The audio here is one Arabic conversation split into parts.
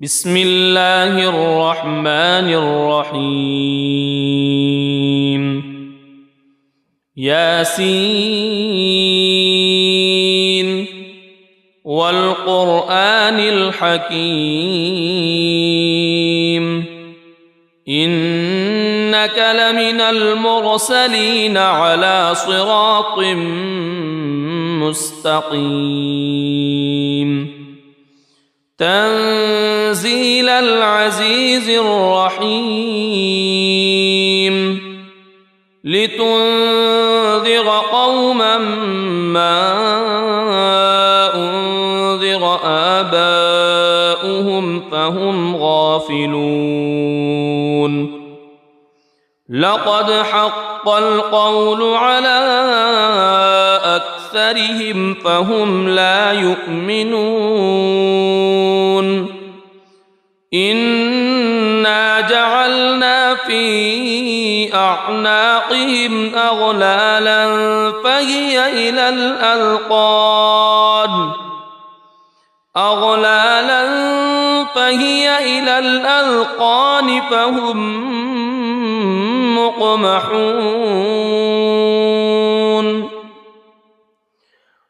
بسم الله الرحمن الرحيم ياسين والقرآن الحكيم إنك لمن المرسلين على صراط مستقيم تنزيل العزيز الرحيم لتنذر قوما ما أنذر آباؤهم فهم غافلون لقد حق القول على أكثرهم فهم لا يؤمنون إنا جعلنا في أعناقهم أغلالا فهي إلى الأذقان فهم مقمحون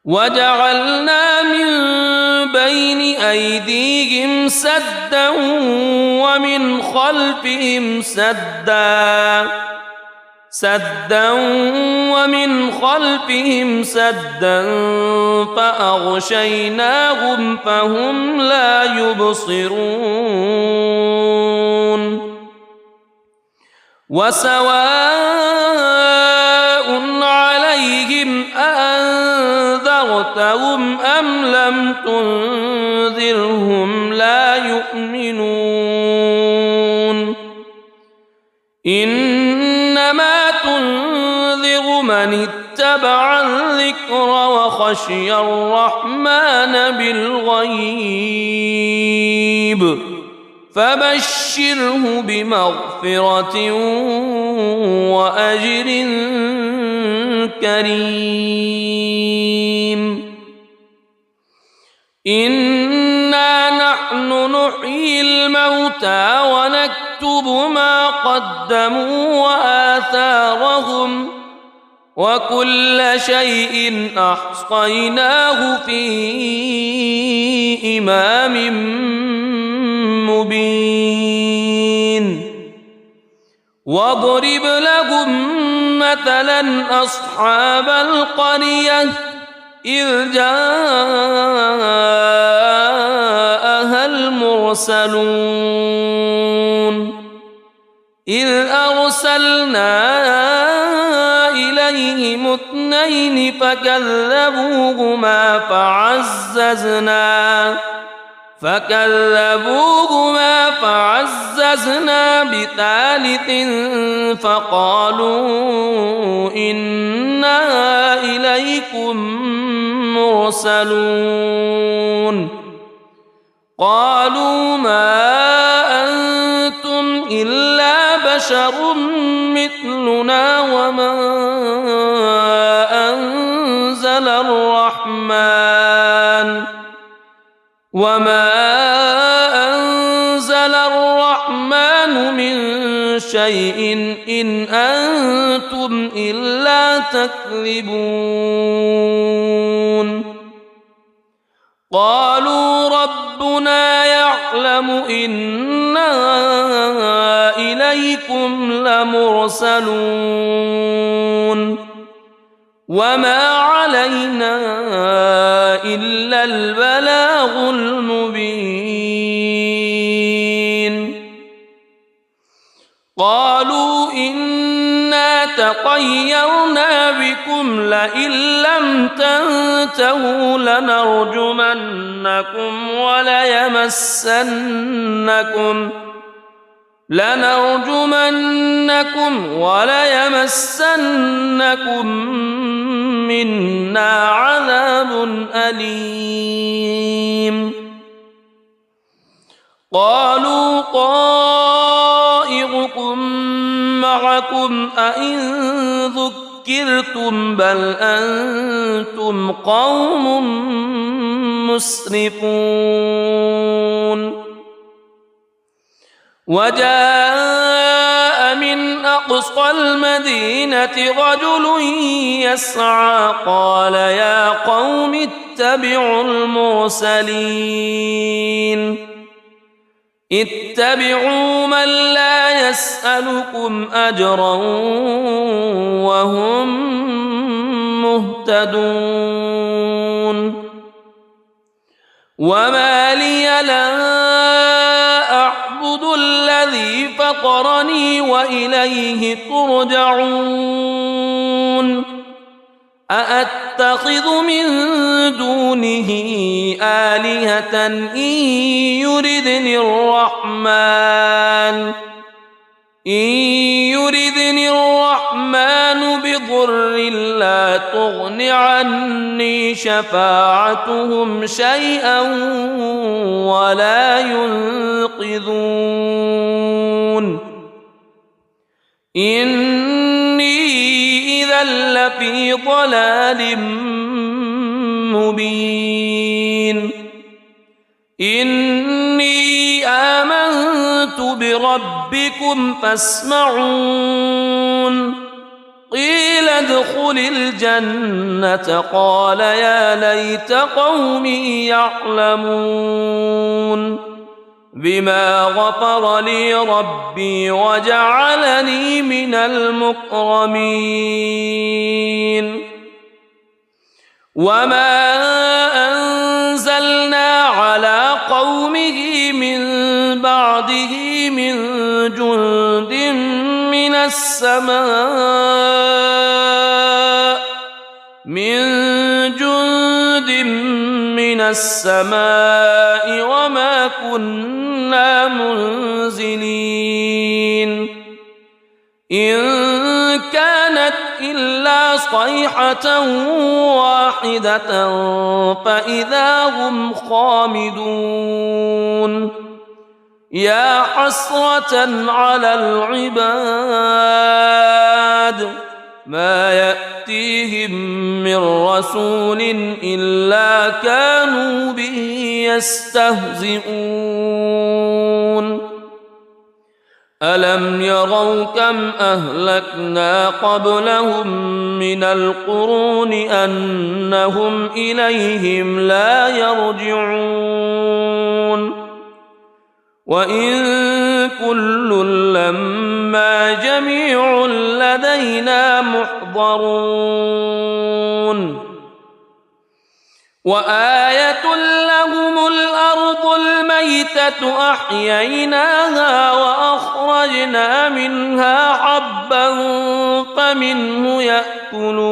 وجعلنا من بين أيديهم سدا ومن خلفهم سدا فأغشيناهم فهم لا يبصرون وسواء عليهم أأنذرتهم أم لم تنذرهم لا يؤمنون إنما تنذر من اتبع الذكر وخشي الرحمن بالغيب فبشره بمغفرة وأجر كريم إنا نحن نحيي الموتى ونكتب ما قدموا وآثارهم وكل شيء أحصيناه في إمام مبين واضرب لهم مثلا أصحاب القرية إذ جاءها المرسلون إذ أرسلنا إليهم اثنين فكذبوهما فعززنا بثالث فقالوا إنا إليكم مرسلون قالوا ما أنتم إلا بشر مثلنا وما أنزل الرحمن من شيء إن أنتم إلا تكذبون قالوا ربنا يعلم إنا إليكم لمرسلون وما علينا إلا البلاغ المبين قالوا إنا تطيرنا بكم لئن لم تنتهوا لنرجمنكم وليمسنكم منا عذاب أليم قالوا طائركم معكم أئن ذكرتم بل أنتم قوم مسرفون وجاء من أقصى المدينة رجل يسعى قال يا قوم اتبعوا المرسلين اتبعوا من لا يسألكم أجرا وهم مهتدون وما لي لا أعبد الذي فطرني وإليه ترجعون أأتخذ من دونه آلهة إن يردني الرحمن بضر لا تغن عني شفاعتهم شيئا ولا ينقذون إني إذا لفي ضلال مبين إني آمنت بربكم فاسمعون قيل ادخل الجنة قال يا ليت قومي يعلمون بما غفر لي ربي وجعلني من المكرمين وما أنزلنا على قومه من بعده من جند من السماء وما كنا منزلين إن كانت إلا صيحة واحدة فإذا هم خامدون يا حسرة على العباد ما يأتيهم من رسول إلا كانوا به يستهزئون ألم يروا كم أهلكنا قبلهم من القرون أنهم إليهم لا يرجعون وإن كل لما جميع لدينا محضرون وآية لهم الأرض الميتة أحييناها وأخرجنا منها حبا فمنه يأكلون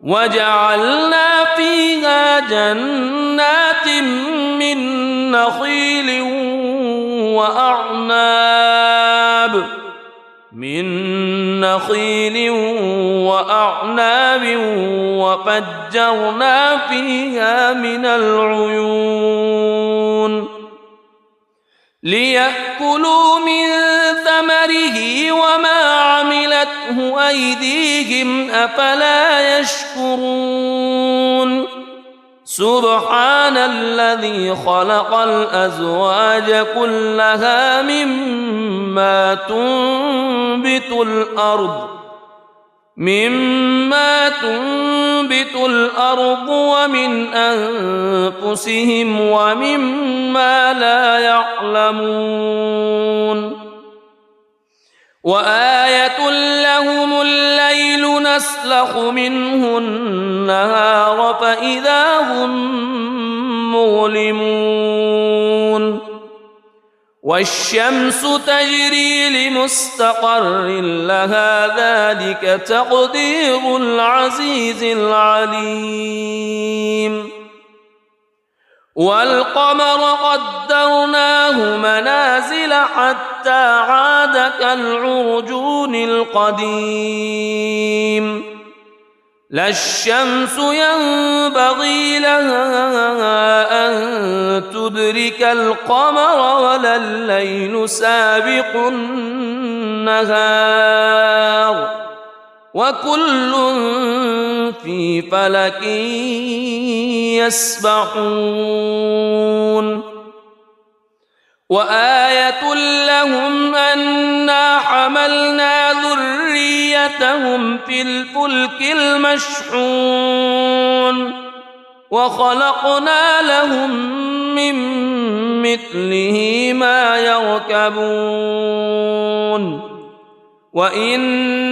وجعلنا فيها جنات من نخيل وأعناب وفجرنا فيها من العيون ليأكلوا من ثمره وما عملته أيديهم أفلا يشكرون سبحان الذي خلق الأزواج كلها مما تنبت الأرض ومن أنفسهم ومما لا يعلمون وآية لهم الليل نسلخ منه النهار فإذا هم مظلمون والشمس تجري لمستقر لها ذلك تقدير العزيز العليم والقمر قدرناه منازل حتى عاد كالعرجون القديم لا الشمس ينبغي لها أن تدرك القمر ولا الليل سابق النهار وكل في فلك يسبحون وآية لهم أنا حملنا ذريتهم في الفلك المشحون وخلقنا لهم من مثله ما يركبون وإن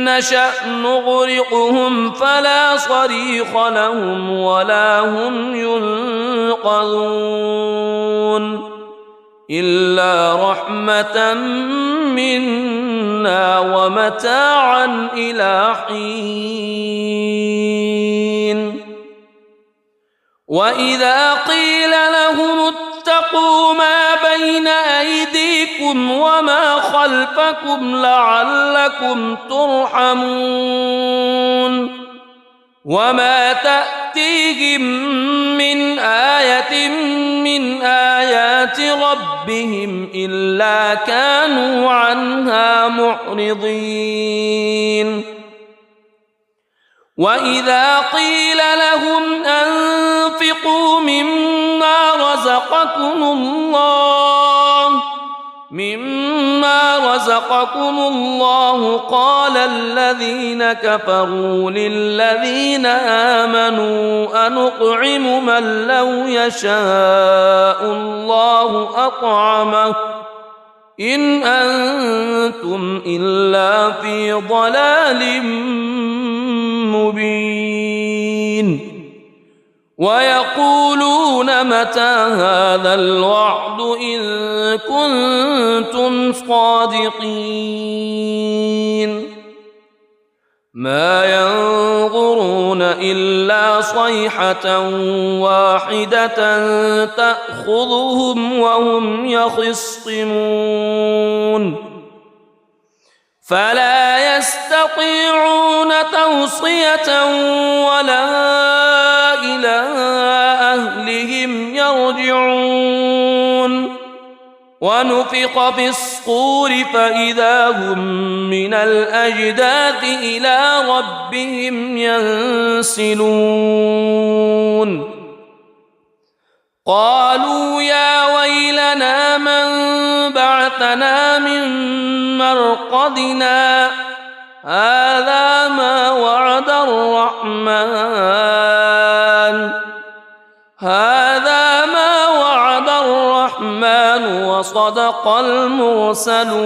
نشأ نغرقهم فلا صريخ لهم ولا هم ينقذون إلا رحمة منا ومتاعا إلى حين وإذا قيل لهم اتقوا ما بين أيديكم وما خلفكم لعلكم ترحمون وما تأتيهم من آية من آيات ربهم إلا كانوا عنها معرضين وإذا قيل لهم أنفقوا مما رزقكم الله قال الذين كفروا للذين آمنوا أنطعم من لو يشاء الله أطعمه إن أنتم إلا في ضلال مبين ويقولون متى هذا الوعد إن كنتم صادقين ما ينظرون إلا صيحة واحدة تأخذهم وهم يخصمون فلا يستطيعون توصية ولا إلى أهلهم يرجعون ونفخ في الصور فإذا هم من الأجداث إلى ربهم ينسلون قالوا يا ويلنا من بعثنا من مرقدنا هذا ما وعد الرحمن وصدق المرسلون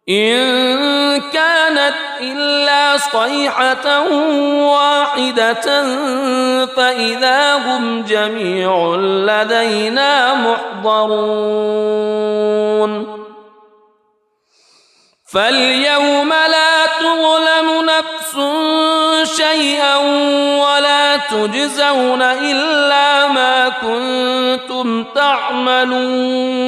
إن كانت إلا صيحة واحدة فإذا هم جميع لدينا محضرون فاليوم لا تظلم نفس شيئا ولا تجزون إلا ما كنتم تعملون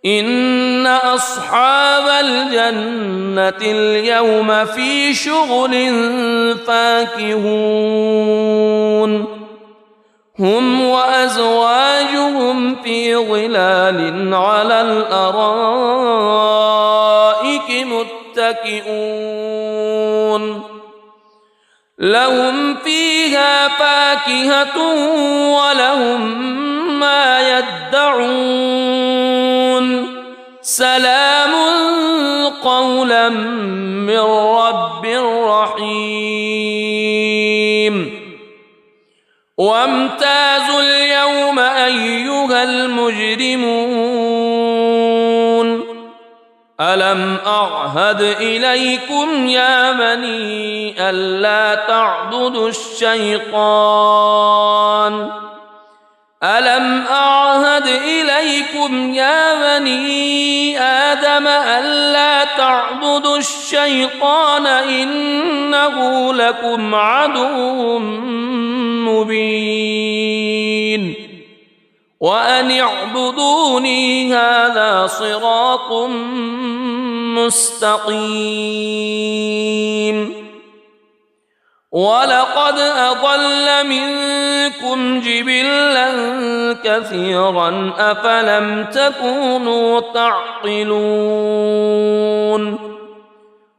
إن أصحاب الجنة اليوم في شغل فاكهون هم وأزواجهم في ظلال على الأرائك متكئون لهم فيها فاكهة ولهم ما يدعون سلام قولا من رب رحيم وامتازوا اليوم أيها المجرمون ألم أعهد إليكم يا بني ألا تعبدوا الشيطان ألم أعهد إليكم يا بني آدم ألا تعبدوا الشيطان إنه لكم عدو مبين وأن اعبدوني هذا صراط مستقيم ولقد أضل منكم جبلا كثيرا أفلم تكونوا تعقلون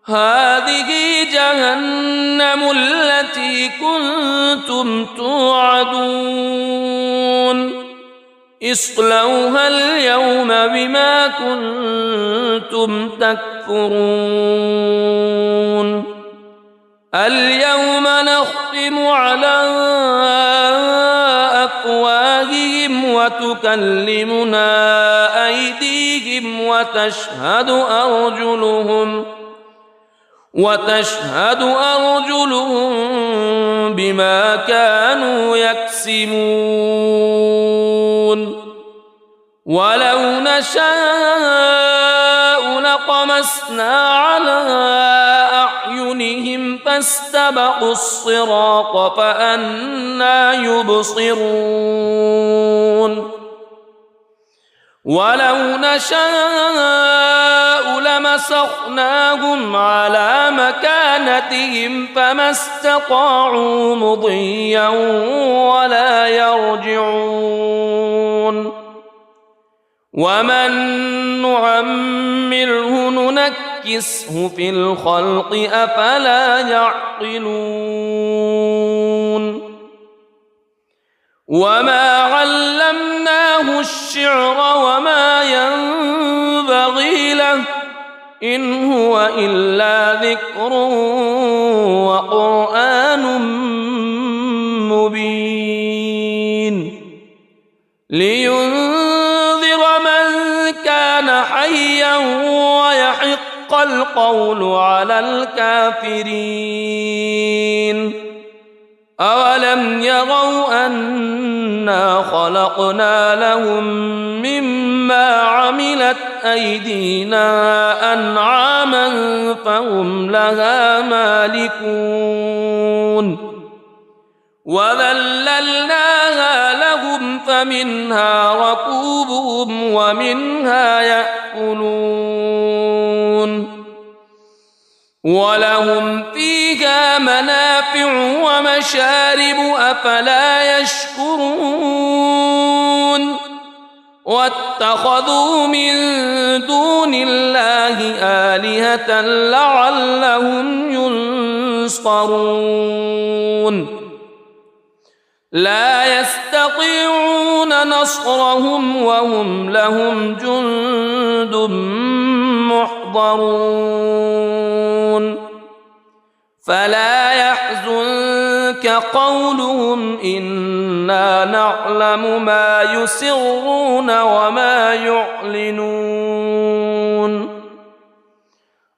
هذه جهنم التي كنتم توعدون اصلوها اليوم بما كنتم تكفرون اليوم نختم على أفواههم وتكلمنا أيديهم وتشهد أرجلهم بما كانوا يكسبون ولو نشاء لطمسنا على أعينهم فاستبقوا الصراط فأنى يبصرون ولو نشاء لمسخناهم على مكانتهم فما استطاعوا مضيا ولا يرجعون ومن نعمره ننكسه في الخلق أفلا يعقلون وما علمناه الشعر وما ينبغي له إن هو إلا ذكر وقرآن مبين لينذر من كان حيا ويحق القول على الكافرين أولم يروا أنا خلقنا لهم مما عملت أيدينا أنعاما فهم لها مالكون وذللناها لهم فمنها ركوبهم ومنها يأكلون ولهم فيها منافع ومشارب أفلا يشكرون واتخذوا من دون الله آلهة لعلهم ينصرون لا يستطيعون نصرهم وهم لهم جند محضرون فلا يحزنك قولهم إنا نعلم ما يسرون وما يعلنون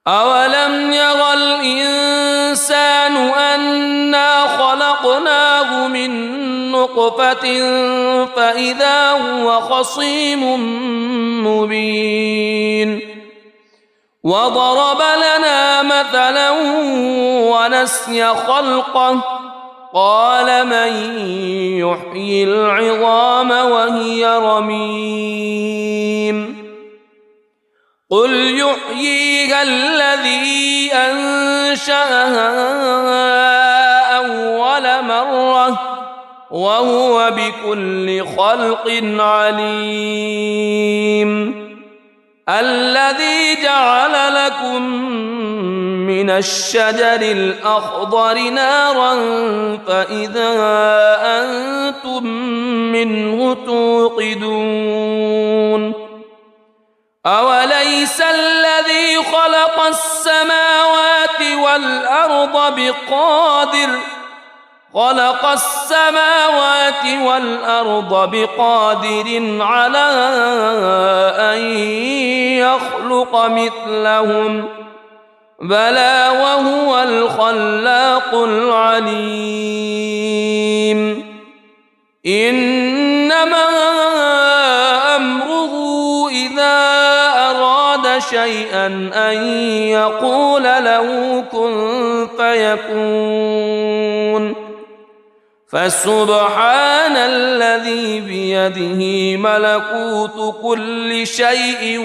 أولم ير الإنسان أنا خلقناه من نطفة فإذا هو خصيم مبين وضرب لنا مثلا ونسي خلقه قال من يحيي العظام وهي رميم قل يحييها الذي أنشأها أول مرة وهو بكل خلق عليم الذي جعل لكم من الشجر الأخضر نارا فإذا أنتم منه توقدون أوليس الذي خلق السماوات والأرض بقادر على أن يخلق مثلهم بلى وهو الخلاق العليم إنما أمره إذا أراد شيئا أن يقول له كن فيكون فسبحان الذي بيده ملكوت كل شيء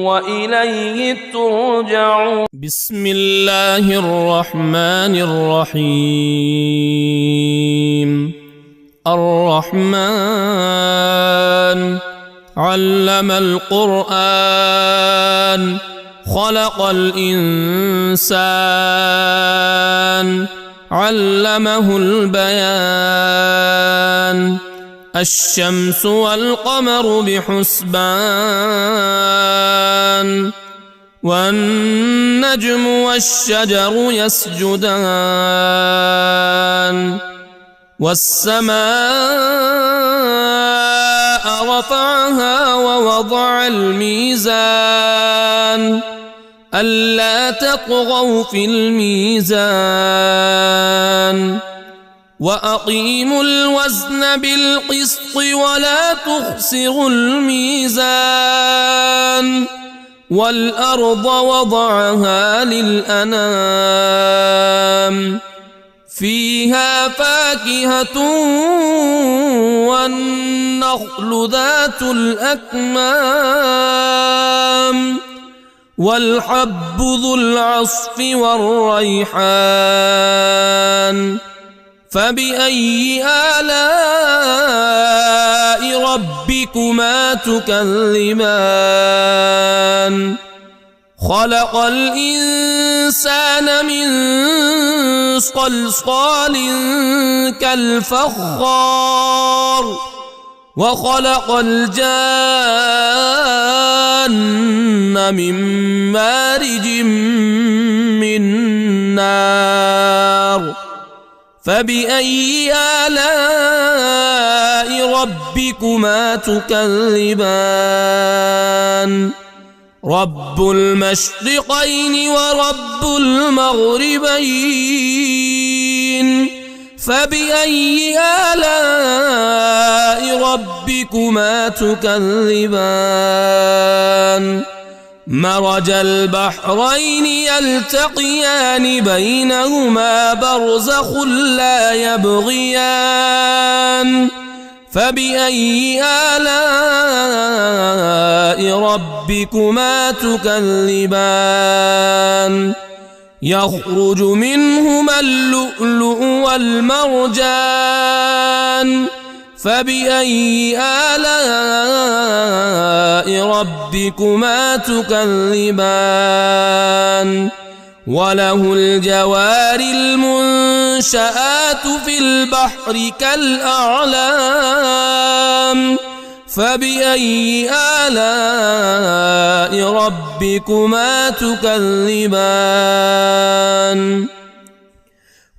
وإليه ترجعون بسم الله الرحمن الرحيم الرحمن علم القرآن خلق الإنسان علمه البيان الشمس والقمر بحسبان والنجم والشجر يسجدان والسماء رفعها ووضع الميزان ألا تطغوا في الميزان وأقيموا الوزن بالقسط ولا تخسروا الميزان والأرض وضعها للأنام فيها فاكهة والنخل ذات الأكمام والحب ذو العصف والريحان فبأي آلاء ربكما تكذبان خلق الإنسان من صلصال كالفخار وخلق الجان من مارج من نار فبأي آلاء ربكما تكذبان رب المشرقين ورب المغربين فبأي آلاء ربكما تكذبان مرج البحرين يلتقيان بينهما برزخ لا يبغيان فبأي آلاء ربكما تكذبان يخرج منهما اللؤلؤ والمرجان فبأي آلاء ربكما تكذبان وله الجوار المنشآت في البحر كالأعلام فبأي آلاء ربكما تكذبان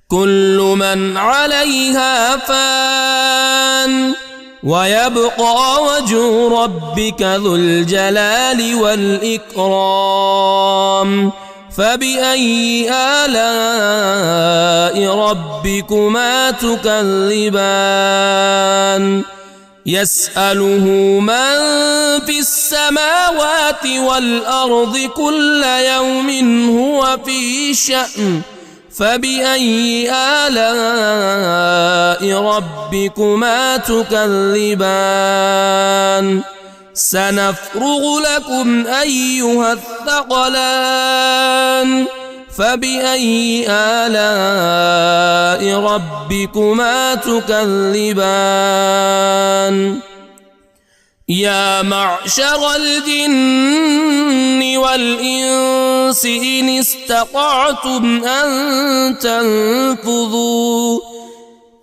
كل من عليها فان ويبقى وجه ربك ذو الجلال والإكرام فبأي آلاء ربكما تكذبان يسأله من في السماوات والأرض كل يوم هو في شأن فبأي آلاء ربكما تكذبان سنفرغ لكم أيها الثقلان فبأي آلاء ربكما تكذبان يا معشر الجن والإنس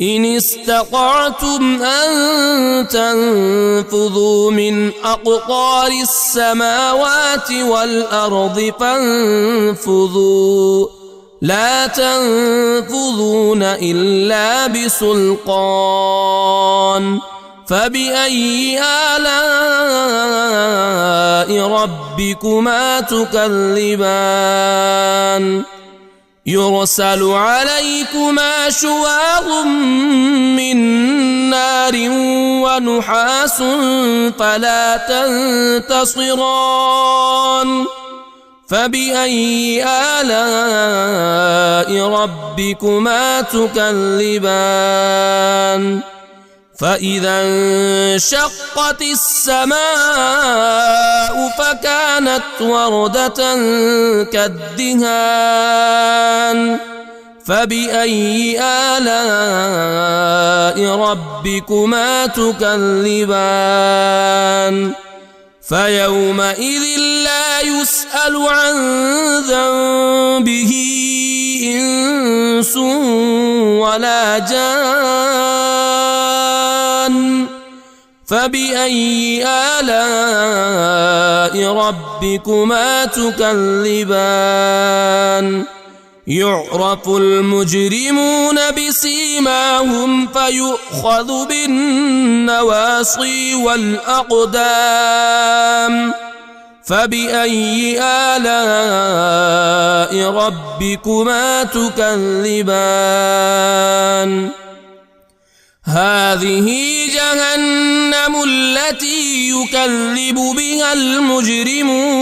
إن استطعتم أن تنفذوا من أقطار السماوات والأرض فانفذوا لا تنفذون إلا بسلطان فبأي آلاء ربكما تكذبان يرسل عليكما شواظ من نار ونحاس فلا تنتصران فبأي آلاء ربكما تكذبان فإذا انشقت السماء فكانت وردة كالدهان فبأي آلاء ربكما تكذبان فيومئذ لا يسأل عن ذنبه إنس ولا جان فبأي آلاء ربكما تكذبان يعرف المجرمون بسيماهم فيؤخذ بالنواصي والأقدام فبأي آلاء ربكما تكذبان هذه جهنم التي يكذب بها المجرمون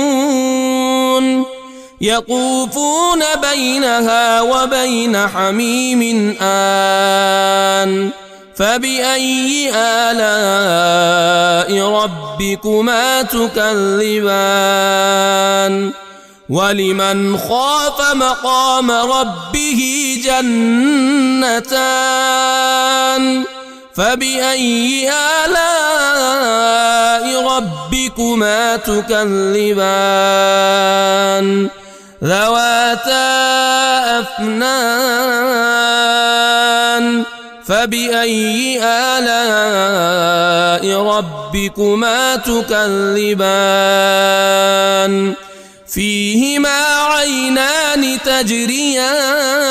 يطوفون بينها وبين حميم آن فبأي آلاء ربكما تكذبان ولمن خاف مقام ربه جنتان فبأي آلاء ربكما تكذبان ذواتا أفنان فبأي آلاء ربكما تكذبان فيهما عينان تجريان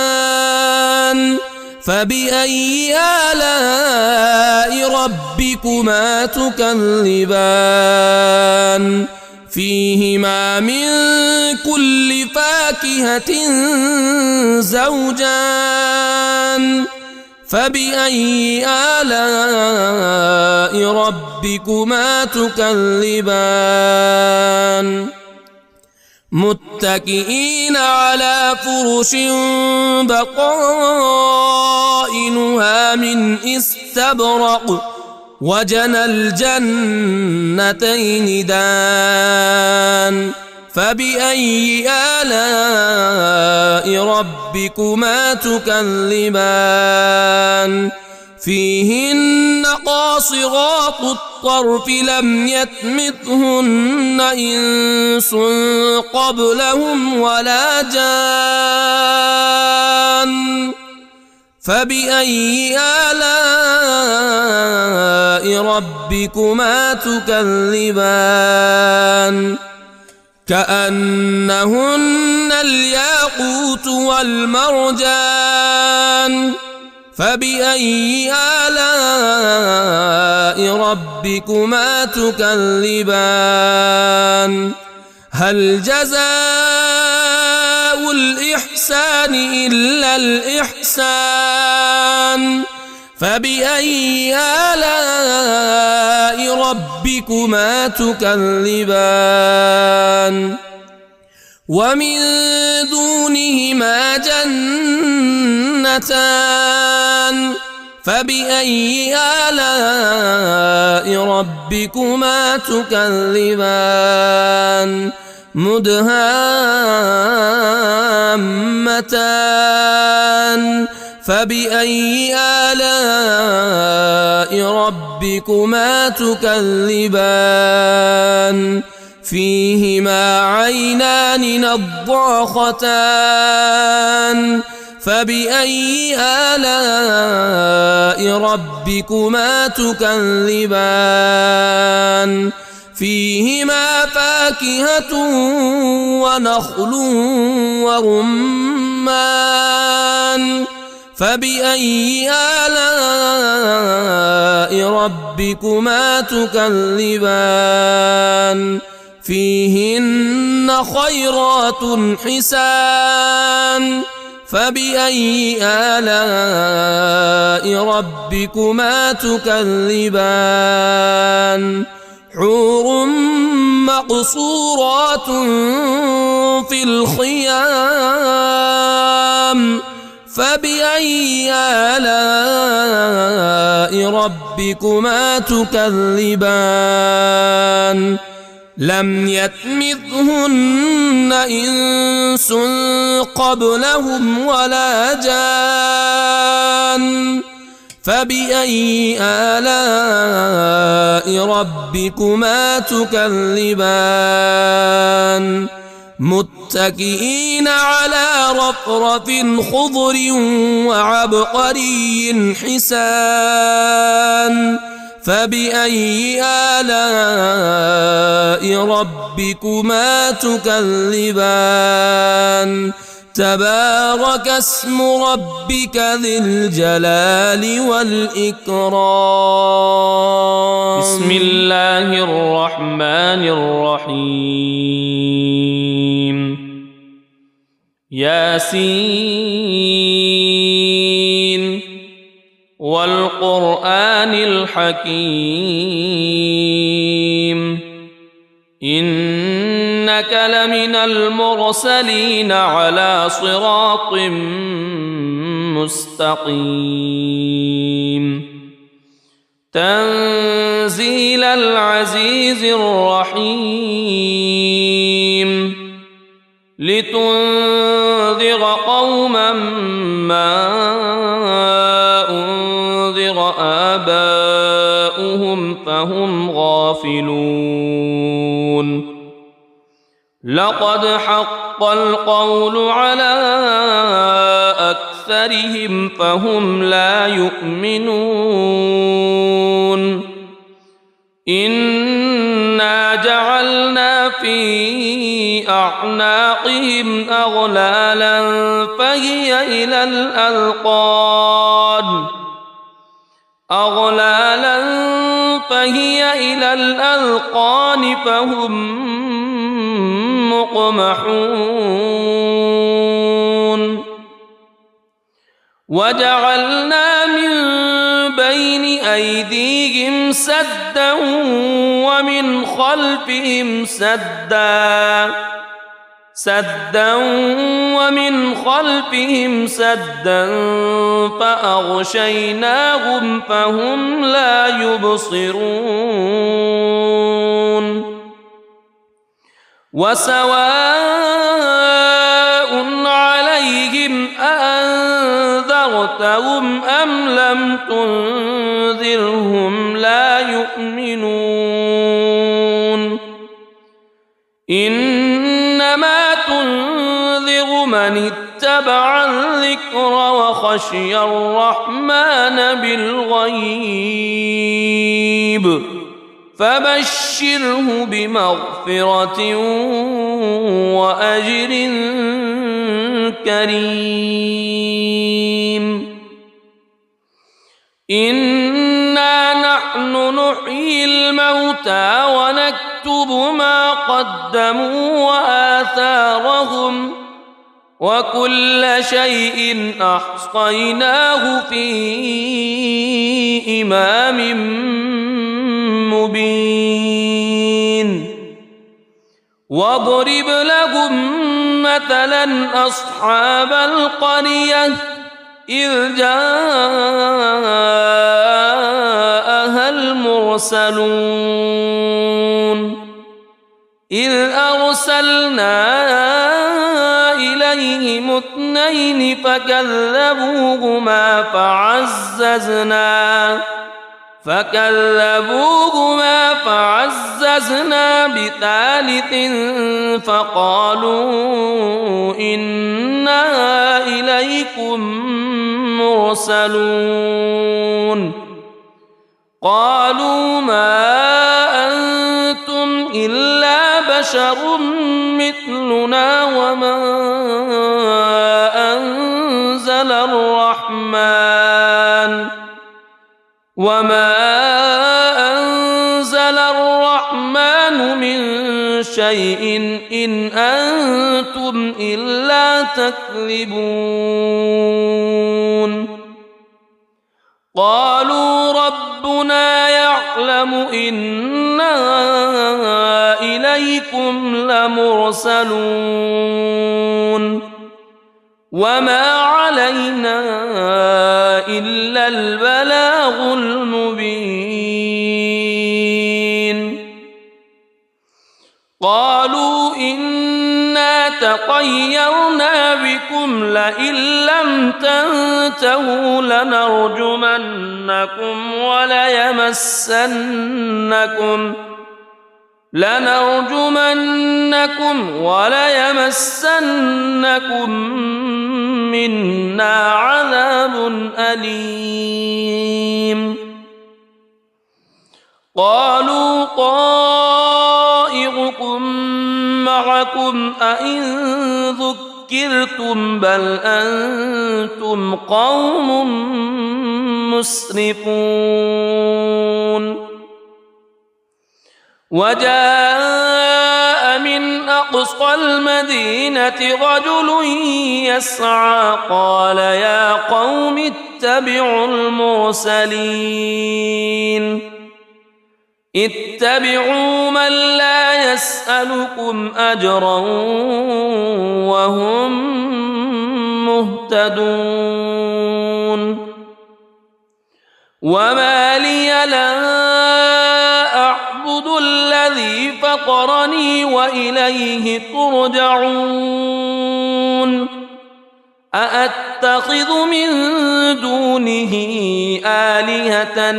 فبأي آلاء ربكما تكذبان فيهما من كل فاكهة زوجان فبأي آلاء ربكما تكذبان متكئين على فرش بطائنها من استبرق وجنى الجنتين دان فبأي آلاء ربكما تكذبان فيهن قاصرات الطرف لم يطمثهن إنس قبلهم ولا جان فبأي آلاء ربكما تكذبان كأنهن الياقوت والمرجان فبأي آلاء ربكما تكذبان هل جزاء الإحسان إلا الإحسان فبأي آلاء ربكما تكذبان ومن دونهما جنتان فبأي آلاء ربكما تكذبان مدهامتان فبأي آلاء ربكما تكذبان فيهما عينان نضاختان فبأي آلاء ربكما تكذبان فيهما فاكهة ونخل ورمان فبأي آلاء ربكما تكذبان فيهن خيرات حسان فبأي آلاء ربكما تكذبان حور مقصورات في الخيام فبأي آلاء ربكما تكذبان لم يطمثهن إنس قبلهم ولا جان فبأي آلاء ربكما تكذبان متكئين على رفرف خضر وعبقري حسان فبأي آلاء ربكما تكذبان تبارك اسم ربك ذي الجلال والإكرام. بسم الله الرحمن الرحيم. ياسين والقرآن الحكيم إنك لمن المرسلين على صراط مستقيم تنزيل العزيز الرحيم لتنذر قوما ما أنذر آباؤهم فهم غافلون لقد حق القول على أكثرهم فهم لا يؤمنون إنا جعلنا في أعناقهم أغلالا فهي إلى الأذقان فهم مقمحون وجعلنا من بين أيديهم سدا ومن خلفهم سدا فأغشيناهم فهم لا يبصرون وسواء عليهم أأنذرتهم أم لم تنذرهم لا يؤمنون إنما تنذر من اتبع الذكر وخشي الرحمن بالغيب فبشره بمغفرة وأجر كريم إنا نحن نحيي الموتى ونكتب ما قدموا وآثارهم وكل شيء أحصيناه في إمام مبين واضرب لهم مثلا أصحاب القرية إذ جاءها المرسلون إذ أرسلنا إليهم اثنين فكذبوهما فعززنا بثالث فقالوا إنا إليكم مرسلون قالوا ما أنتم إلا بشر مثلنا وما أنزل الرحمن من شيء إن أنتم إلا تكذبون قالوا ربنا يعلم إنا إليكم لمرسلون وما علينا إلا البلاغ المبين قالوا إنا تطيرنا بكم لئن لم تنتهوا لنرجمنكم وليمسنكم منا عذاب أليم قالوا طائركم معكم أئن ذكرتم بل أنتم قوم مسرفون وجاء من أقصى المدينة رجل يسعى قال يا قوم اتبعوا المرسلين اتبعوا من لا يسألكم أجرا وهم مهتدون وما لي لا أعبد الذي فطرني وإليه ترجعون أأتخذ من دونه آلهة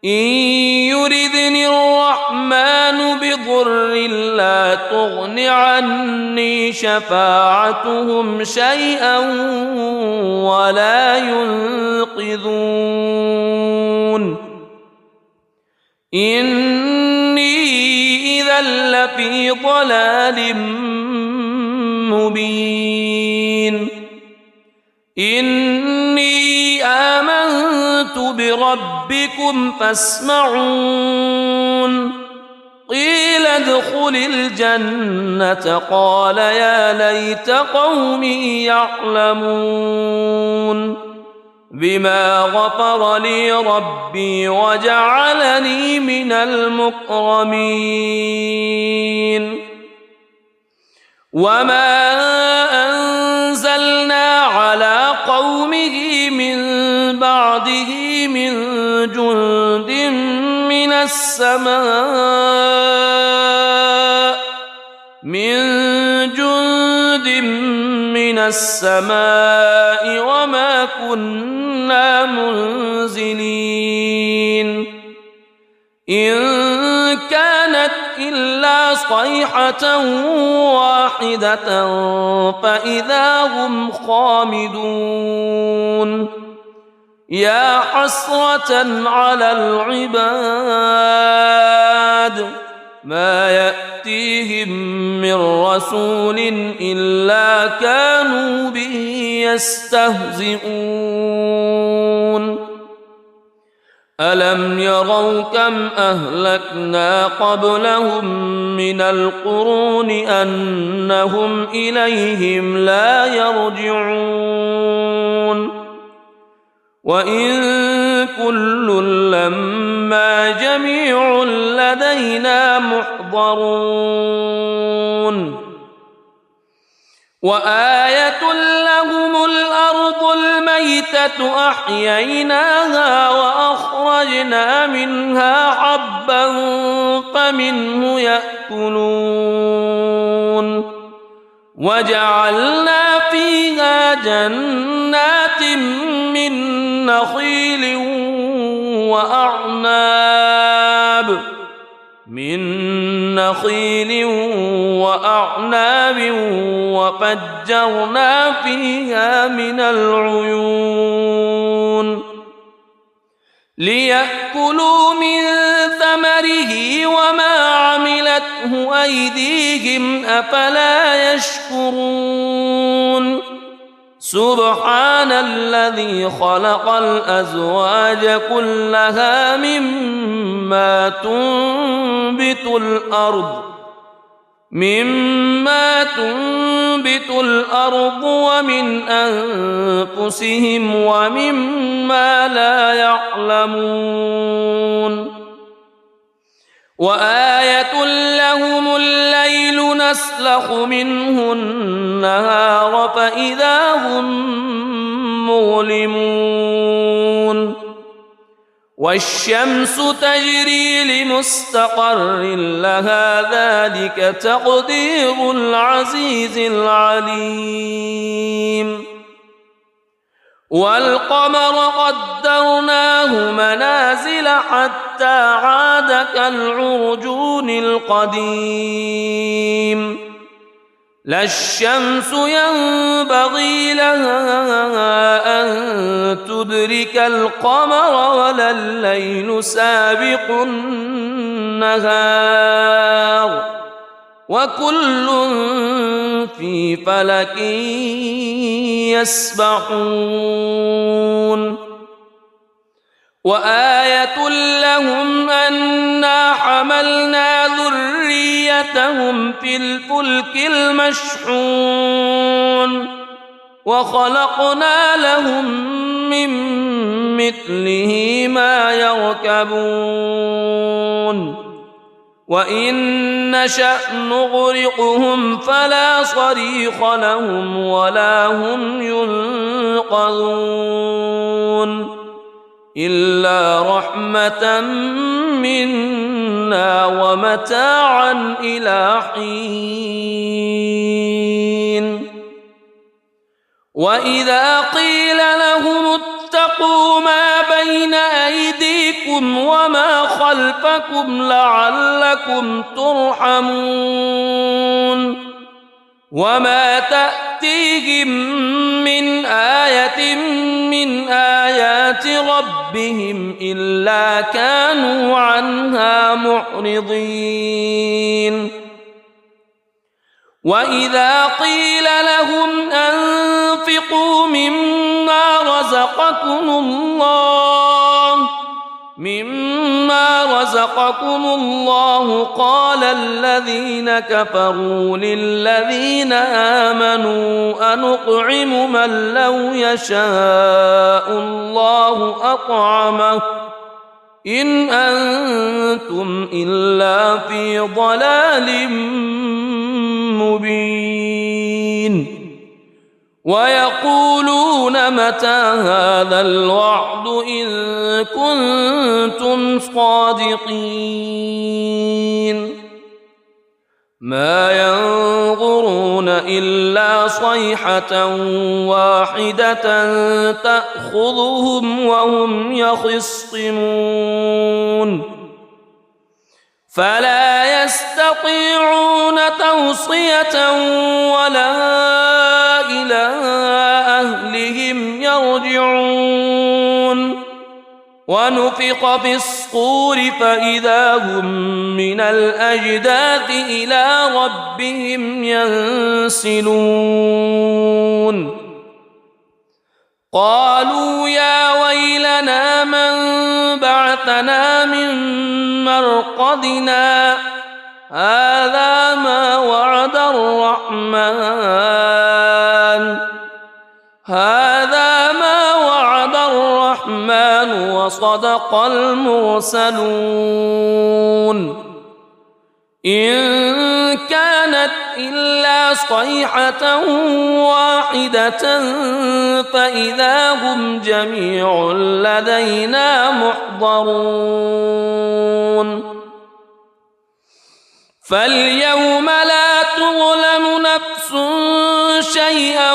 إن يردني الرحمن بضر لا تغن عني شفاعتهم شيئا ولا ينقذون إني إذا لفي ضلال مبين إني آمنت بربكم فاسمعون قيل ادخل الجنة قال يا ليت قومي يعلمون بما غفر لي ربي وجعلني من المكرمين وما أنزلنا على قومه من بعده من جند من السماء وما كنا منزلين إن كانت إلا صيحة واحدة فإذا هم خامدون يا حسرة على العباد ما يأتيهم من رسول إلا كانوا به يستهزئون ألم يروا كم أهلكنا قبلهم من القرون أنهم إليهم لا يرجعون وإن كل لما جميع لدينا محضرون وآية لهم الأرض الميتة أحييناها وأخرجنا منها حبا فمنه يأكلون وجعلنا فيها جنات من نخيل وأعناب وفجرنا فيها من العيون ليأكلوا من ثمره وما عملته أيديهم أفلا يشكرون سبحان الذي خلق الأزواج كلها مما تنبت الأرض ومن أنفسهم ومما لا يعلمون وآية لهم الليل نسلخ منه النهار فإذا هم مظلمون والشمس تجري لمستقر لها ذلك تقدير العزيز العليم والقمر قدرناه منازل حتى عاد كالعرجون القديم لا الشمس ينبغي لها أن تدرك القمر ولا الليل سابق النهار وكل في فلك يسبحون وآية لهم أنا حملنا ذريتهم في الفلك المشحون وخلقنا لهم من مثله ما يركبون وإن نشأ نغرقهم فلا صريخ لهم ولا هم ينقذون إلا رحمة منا ومتاعا إلى حين وإذا قيل لهم اتقوا ما بين أيديكم وما خلفكم لعلكم ترحمون وما تأتيهم من آية من آيات ربهم إلا كانوا عنها معرضين وإذا قيل لهم أنفقوا مما رزقكم الله قال الذين كفروا للذين آمنوا أنطعم من لو يشاء الله أطعمه إن أنتم إلا في ضلال مبين ويقولون متى هذا الوعد إن كنتم صادقين ما ينظرون إلا صيحة واحدة تأخذهم وهم يخصمون فلا يستطيعون توصية ولا إلى أهلهم يرجعون ونفخ في الصور فإذا هم من الأجداث إلى ربهم ينسلون قالوا يا ويلنا من بعثنا من مرقدنا هذا ما وعد الرحمن وصدق المرسلون إن كانت إلا صيحة واحدة فإذا هم جميع لدينا محضرون فاليوم لا تظلم نفس شيئا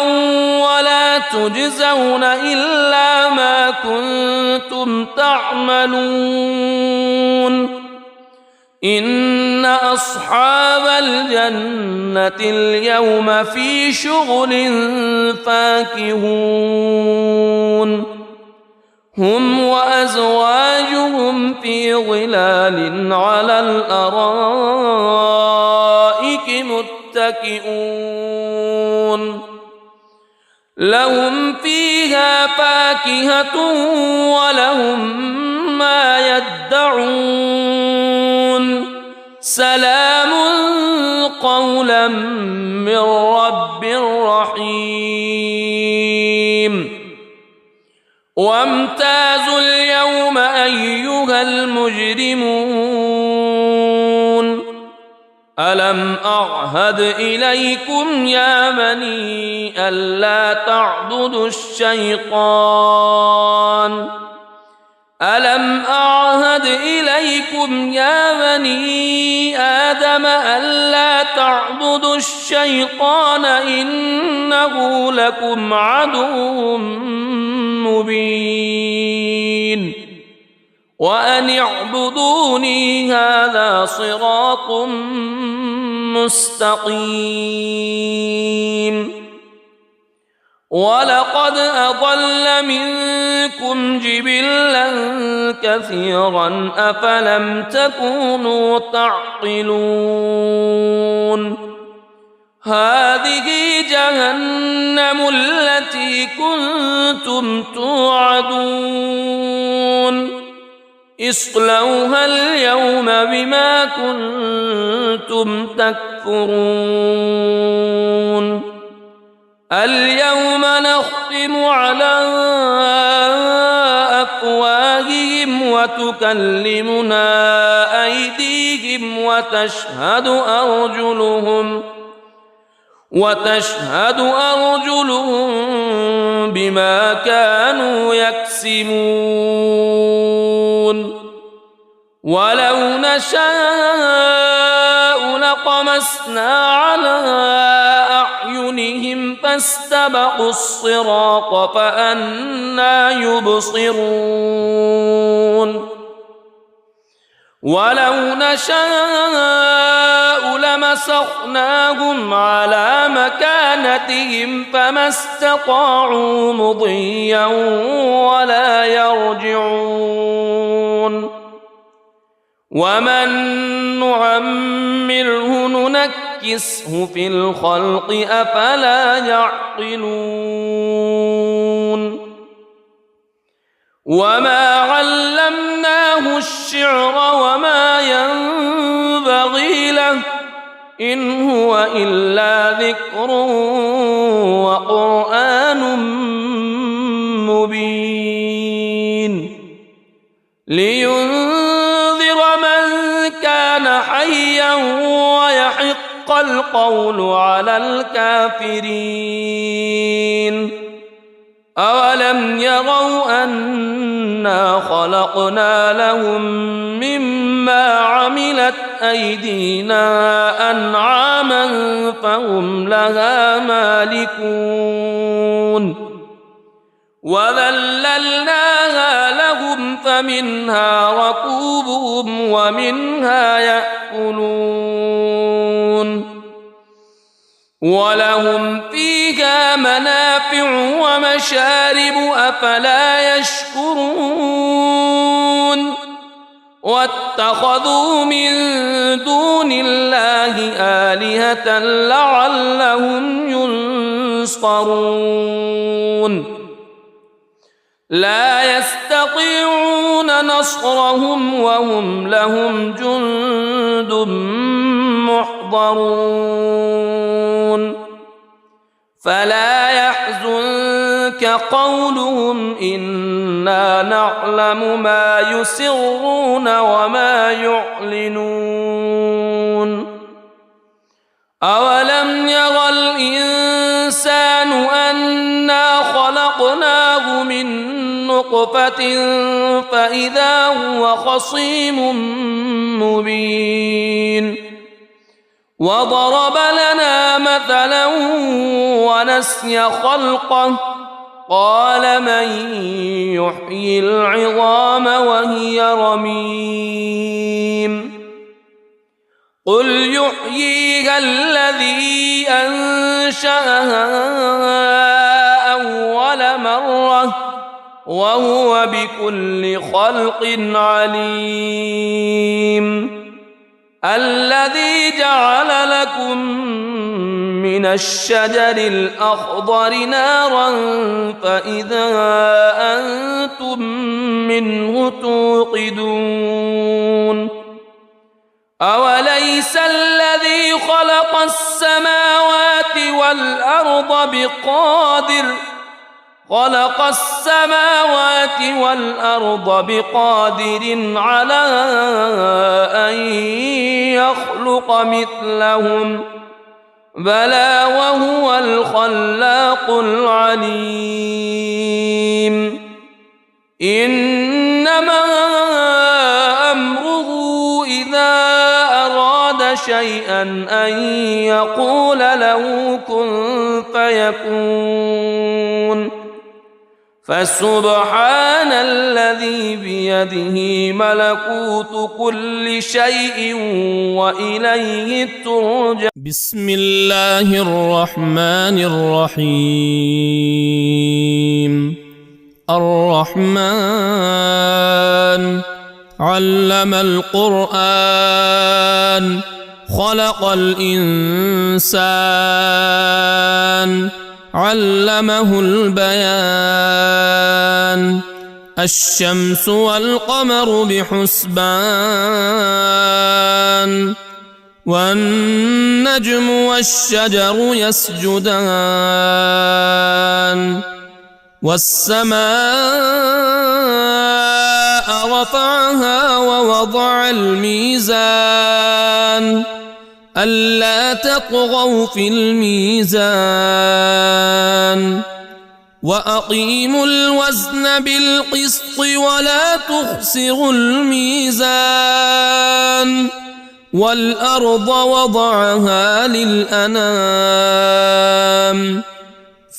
ولا تجزون إلا ما كنتم تعملون إن أصحاب الجنة اليوم في شغل فاكهون هم وأزواجهم في ظلال على الأرائك متكئون لهم فيها فاكهة ولهم ما يدعون سلام قولا من رب رحيم وامتازوا اليوم أيها المجرمون ألم أعهد إليكم يا بني ألا تعبدوا الشيطان ألم أعهد إليكم يا بني آدم ألا تعبدوا الشيطان إنه لكم عدو مبين وأن اعبدوني هذا صراط مستقيم ولقد أضل منكم جبلا كثيرا أفلم تكونوا تعقلون هذه جهنم التي كنتم توعدون اصلوها اليوم بما كنتم تكفرون اليوم نختم على أفواههم وتكلمنا أيديهم وتشهد أرجلهم بما كانوا يكسبون ولو نشاء لطمسنا على أعينهم فاستبقوا الصراط فأنى يبصرون ولو نشاء لمسخناهم على مكانتهم فما استطاعوا مضيا ولا يرجعون ومن نعمره ننكسه في الخلق أفلا يعقلون وما علمناه الشعر وما ينبغي له إن هو إلا ذكر وقرآن مبين لينذر من كان حيا ويحق القول على الكافرين أولم يروا أنا خلقنا لهم مما عملت أيدينا أنعاما فهم لها مالكون وذللناها لهم فمنها ركوبهم ومنها يأكلون ولهم فيها منافع ومشارب أفلا يشكرون واتخذوا من دون الله آلهة لعلهم ينصرون لا يستطيعون نصرهم وهم لهم جند محضرون فلا يحزنك قولهم إنا نعلم ما يسرون وما يعلنون أولم ير الإنسان أنا خلقناه من نطفة فإذا هو خصيم مبين وضرب لنا مثلا ونسي خلقه قال من يحيي العظام وهي رميم قل يحييها الذي أنشأها أول مرة وهو بكل خلق عليم الذي جعل لكم من الشجر الأخضر نارا فإذا أنتم منه توقدون أوليس الذي خلق السماوات والأرض بقادر على أن يخلق مثلهم بلى وهو الخلاق العليم إنما أمره إذا أراد شيئا أن يقول له كن فيكون فسبحان الذي بيده ملكوت كل شيء وإليه ترجع. بسم الله الرحمن الرحيم. الرحمن علم القرآن خلق الإنسان علمه البيان. الشمس والقمر بحسبان والنجم والشجر يسجدان. والسماء رفعها ووضع الميزان ألا تطغوا في الميزان وأقيموا الوزن بالقسط ولا تخسروا الميزان. والأرض وضعها للأنام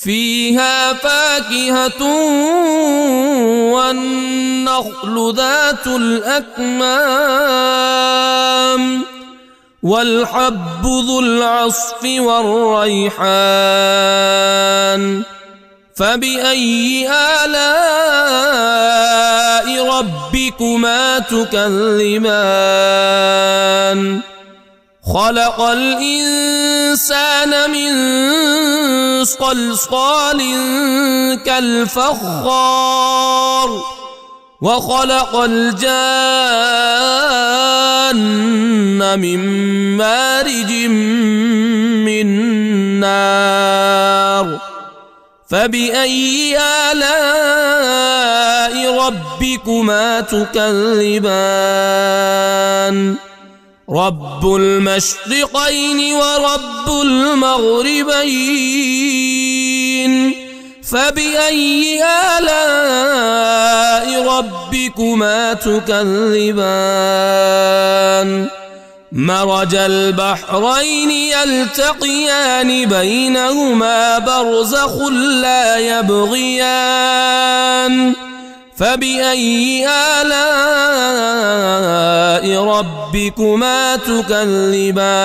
فيها فاكهة والنخل ذات الأكمام والحب ذو العصف والريحان. فبأي آلاء ربكما تكذبان. خلق الإنسان من صلصال كالفخار وخلق الجان من مارج من نار. فبأي آلاء ربكما تكذبان. رب المشرقين ورب المغربين. فبأي آلاء ربكما تكذبان. مرج البحرين يلتقيان بينهما برزخ لا يبغيان. فبأي آلاء ربكما تكذبان.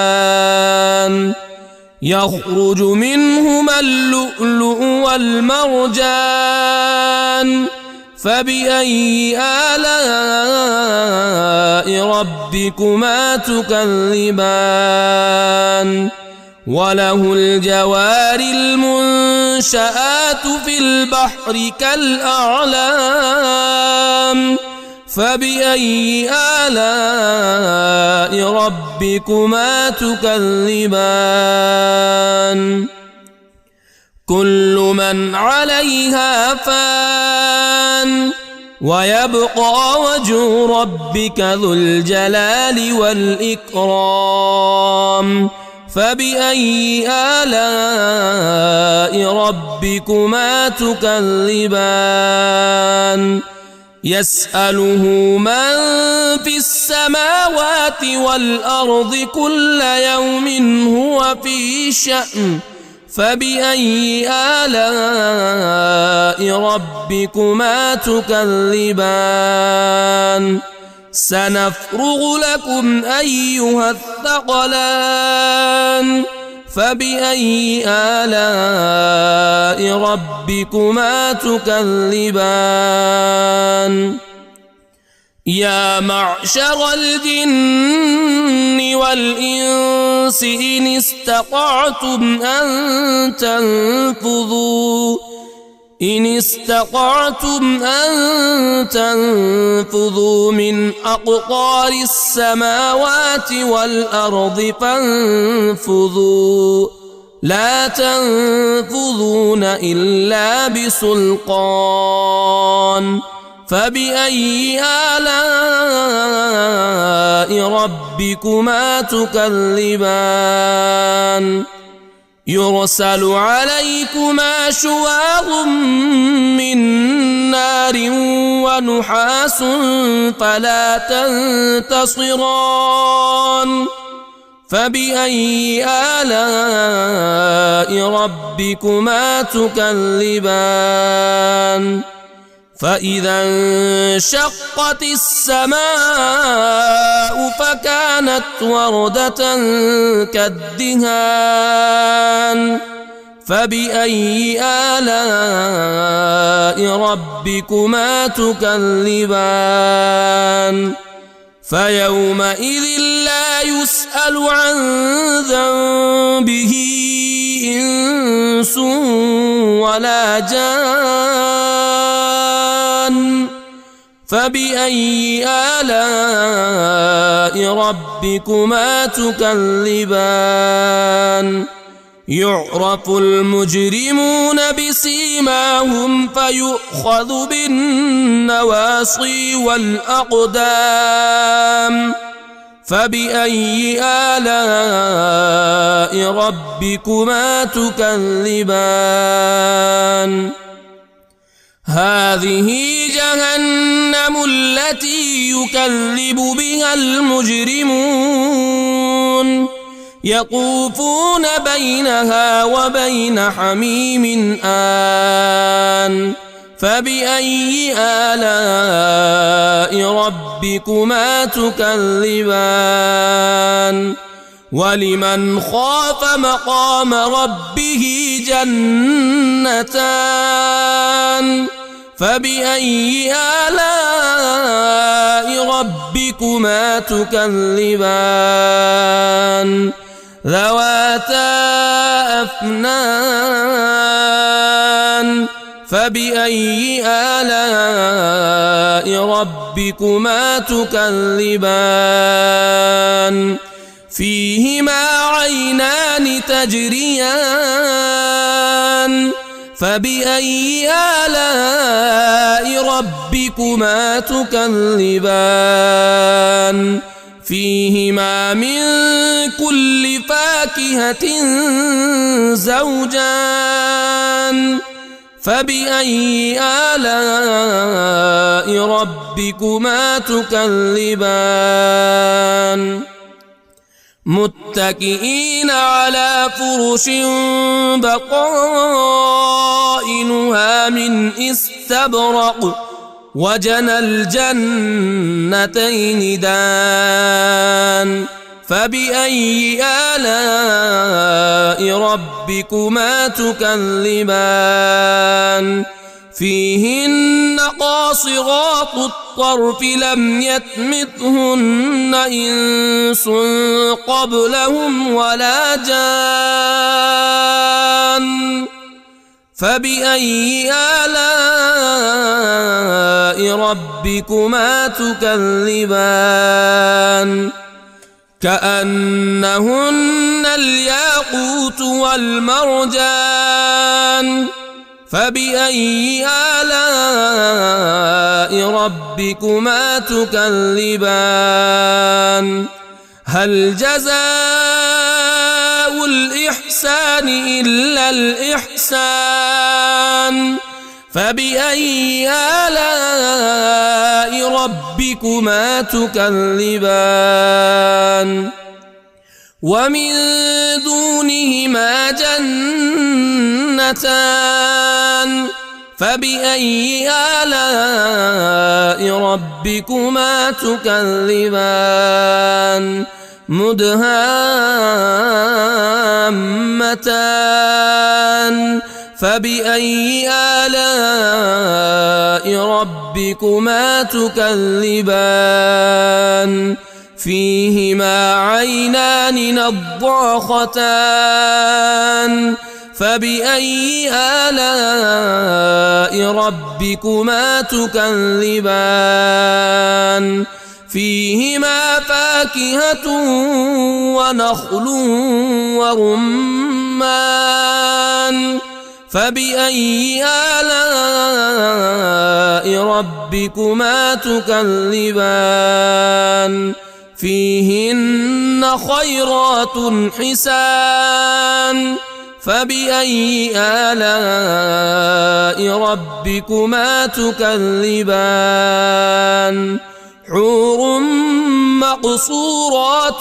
يخرج منهما اللؤلؤ والمرجان. فبأي آلاء ربكما تكذبان. وله الجوار المنشآت في البحر كالأعلام. فبأي آلاء ربكما تكذبان. كل من عليها فان ويبقى وجه ربك ذو الجلال والإكرام. فبأي آلاء ربكما تكذبان. يسأله من في السماوات والأرض كل يوم هو في شأن. فبأي آلاء ربكما تكذبان. سنفرغ لكم أيها الثقلان. فبأي آلاء ربكما تكذبان. يا معشر الجن والإنس إن استطعتم أن تنفذوا من أقطار السماوات والأرض فانفذوا لا تنفذون إلا بسلطان. فبأي آلاء ربكما تكذبان. يرسل عليكما شواظ من نار ونحاس فلا تنتصران. فبأي آلاء ربكما تكذبان. فإذا انشقت السماء فكانت وردة كالدهان فبأي آلاء ربكما تكذبان فيومئذ لا يسأل عن ذنبه إنس ولا جان فبأي آلاء ربكما تكذبان يعرف المجرمون بسيماهم فيؤخذ بالنواصي والأقدام فبأي آلاء ربكما تكذبان هذه جهنم التي يكذب بها المجرمون يطوفون بينها وبين حميم آن فبأي آلاء ربكما تكذبان ولمن خاف مقام ربه جنتان فبأي آلاء ربكما تكذبان ذواتا أفنان فبأي آلاء ربكما تكذبان فيهما عينان تجريان فبأي آلاء ربكما تكذبان فيهما من كل فاكهة زوجان فبأي آلاء ربكما تكذبان متكئين على فرش بطائنها من استبرق وجنى الجنتين دان فبأي آلاء ربكما تكذبان فيهن قاصرات الطرف لم يطمثهن إنس قبلهم ولا جان فبأي آلاء ربكما تكذبان كأنهن الياقوت والمرجان فبأي آلاء ربكما تكذبان هل جزاء الإحسان إلا الإحسان فبأي آلاء ربكما تكذبان ومن دونهما جنتان فبأي آلاء ربكما تكذبان مدهامتان فبأي آلاء ربكما تكذبان فيهما عينان نضاختان فبأي آلاء ربكما تكذبان فيهما فاكهة ونخل ورمان فبأي آلاء ربكما تكذبان فيهن خيرات حسان فبأي آلاء ربكما تكذبان حور مقصورات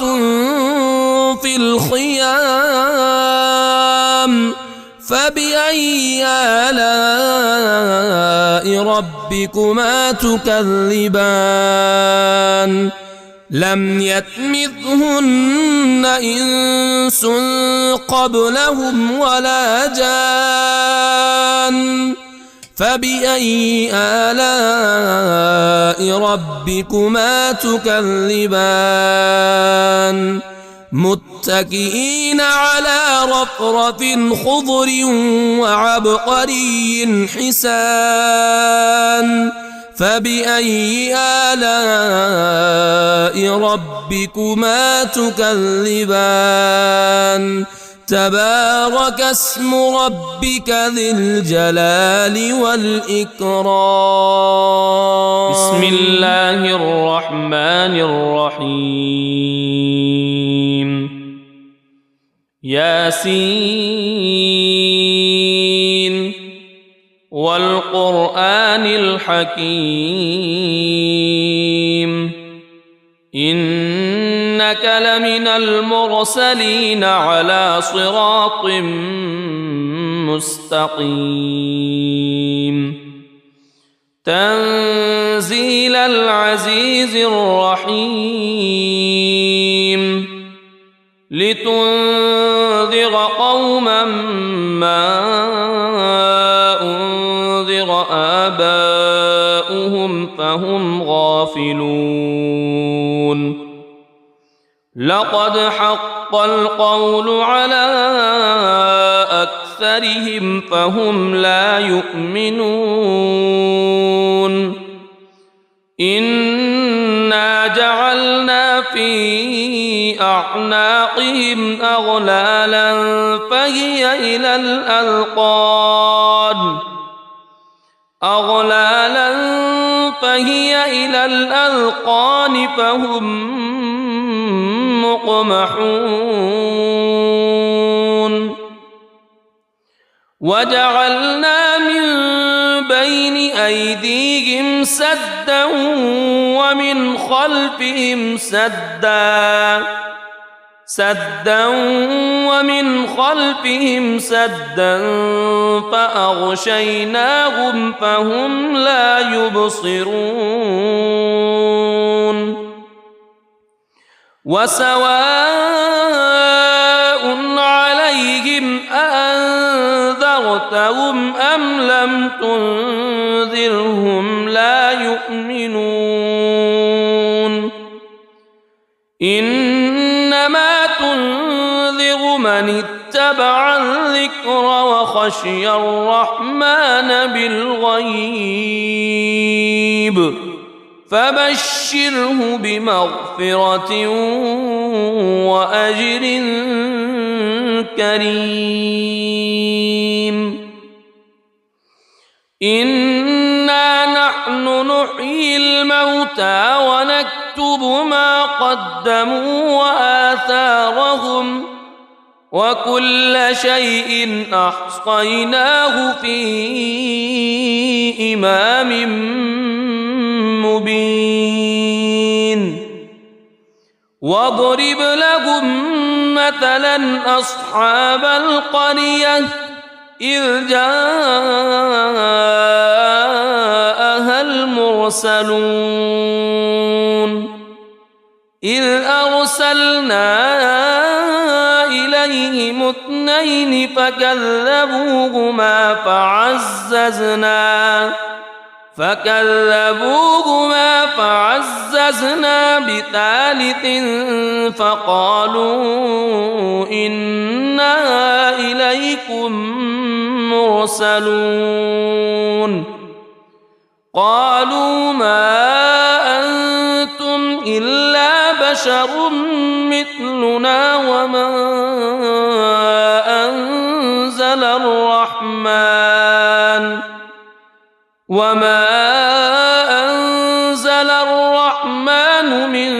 في الخيام فبأي آلاء ربكما تكذبان لم يطمثهن إنس قبلهم ولا جان فبأي آلاء ربكما تكذبان متكئين على رفرف خضر وعبقري حسان فبأي آلاء ربكما تكذبان تبارك اسم ربك ذي الجلال والإكرام بسم الله الرحمن الرحيم ياسين والقرآن الحكيم إنك لمن المرسلين على صراط مستقيم تنزيل العزيز الرحيم لتنذر قوما ما أنذر آباؤهم فهم غافلون لقد حق القول على أكثرهم فهم لا يؤمنون إنا جعلنا في أعناقهم أغلالا فهي إلى الأذقان فهم مقمحون وجعلنا من بين أيديهم سدا ومن خلفهم سدا فأغشيناهم فهم لا يبصرون وسواء عليهم أأنذرتهم أم لم تنذرهم لا يؤمنون إنما تنذر من اتبع الذكر وخشي الرحمن بالغيب فبشره بمغفرة وأجر كريم إنا نحن نحيي الموتى ونكتب ما قدموا وآثارهم وكل شيء أحصيناه في إمام مبين واضرب لهم مثلا أصحاب القرية إذ جاءها المرسلون إذ أرسلنا إليهم اثنين فكذبوهما فعززنا بثالث فقالوا إنا إليكم مرسلون قالوا ما أنتم إلا بشر مثلنا وما أنزل الرحمن من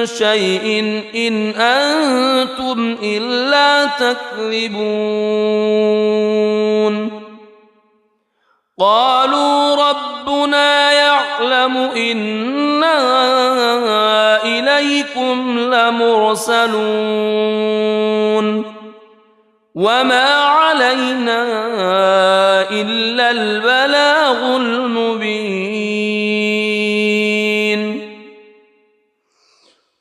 شيء إن أنتم إلا تكذبون قالوا ربنا يعلم إنا إليكم لمرسلون وما علينا إلا البلاغ المبين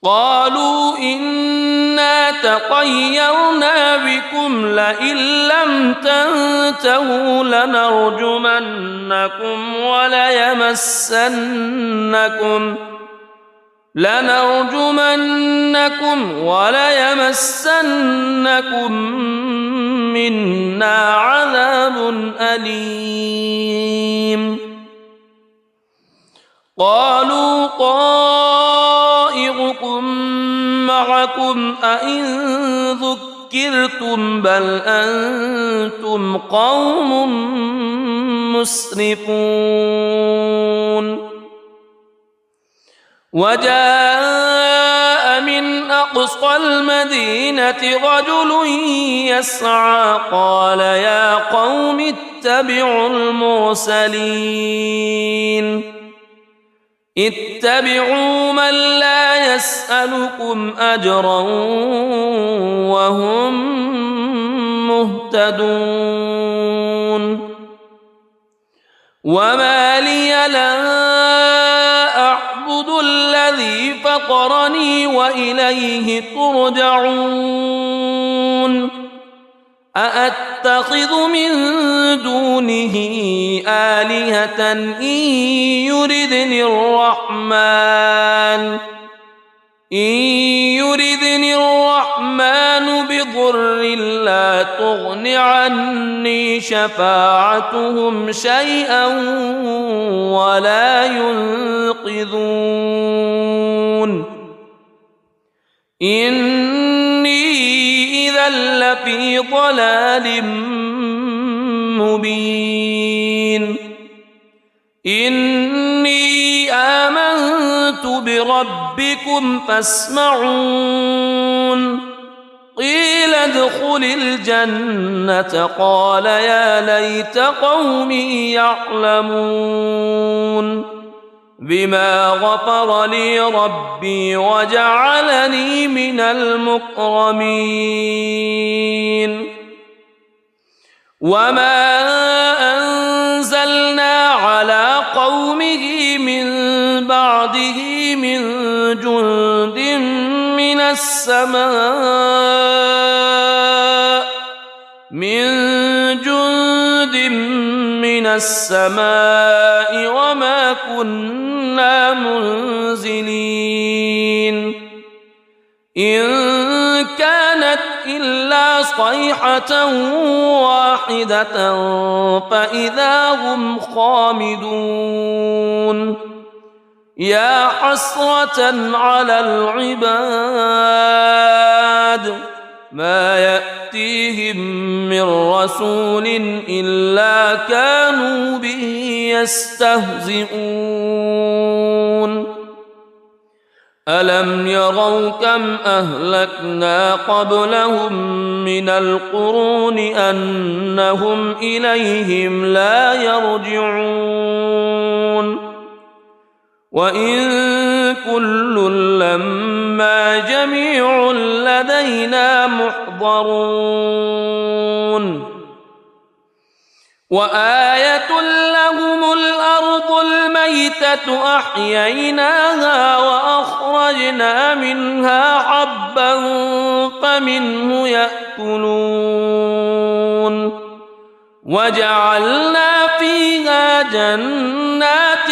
قالوا إنا تطيرنا بكم لئن لم تنتهوا لنرجمنكم وليمسنكم منا عذاب أليم قالوا طائركم معكم أئن ذكرتم بل أنتم قوم مسرفون وجاء من أقصى المدينة رجل يسعى قال يا قوم اتبعوا المرسلين اتبعوا من لا يسألكم أجرا وهم مهتدون وما لي لا أعبد الذي فطرني وإليه ترجعون أأتخذ من دونه آلهة إن يردني الرحمن بضر لا تغن عني شفاعتهم شيئا ولا ينقذون إني إذا لفي ضلال مبين إني آمنت بربكم فاسمعون قيل ادخل الجنة قال يا ليت قومي يعلمون بما غفر لي ربي وجعلني من المكرمين وما أنزلنا على قومه من بعده من جند من السماء وما كنا منزلين إن كانت إلا صيحة واحدة فإذا هم خامدون يا حسرة على العباد ما يأتيهم من رسول إلا كانوا به يستهزئون ألم يروا كم أهلكنا قبلهم من القرون أنهم إليهم لا يرجعون وإن كل لما جميع لدينا محضرون وآية لهم الأرض الميتة أحييناها وأخرجنا منها حبا فمنه يأكلون وجعلنا فيها جنات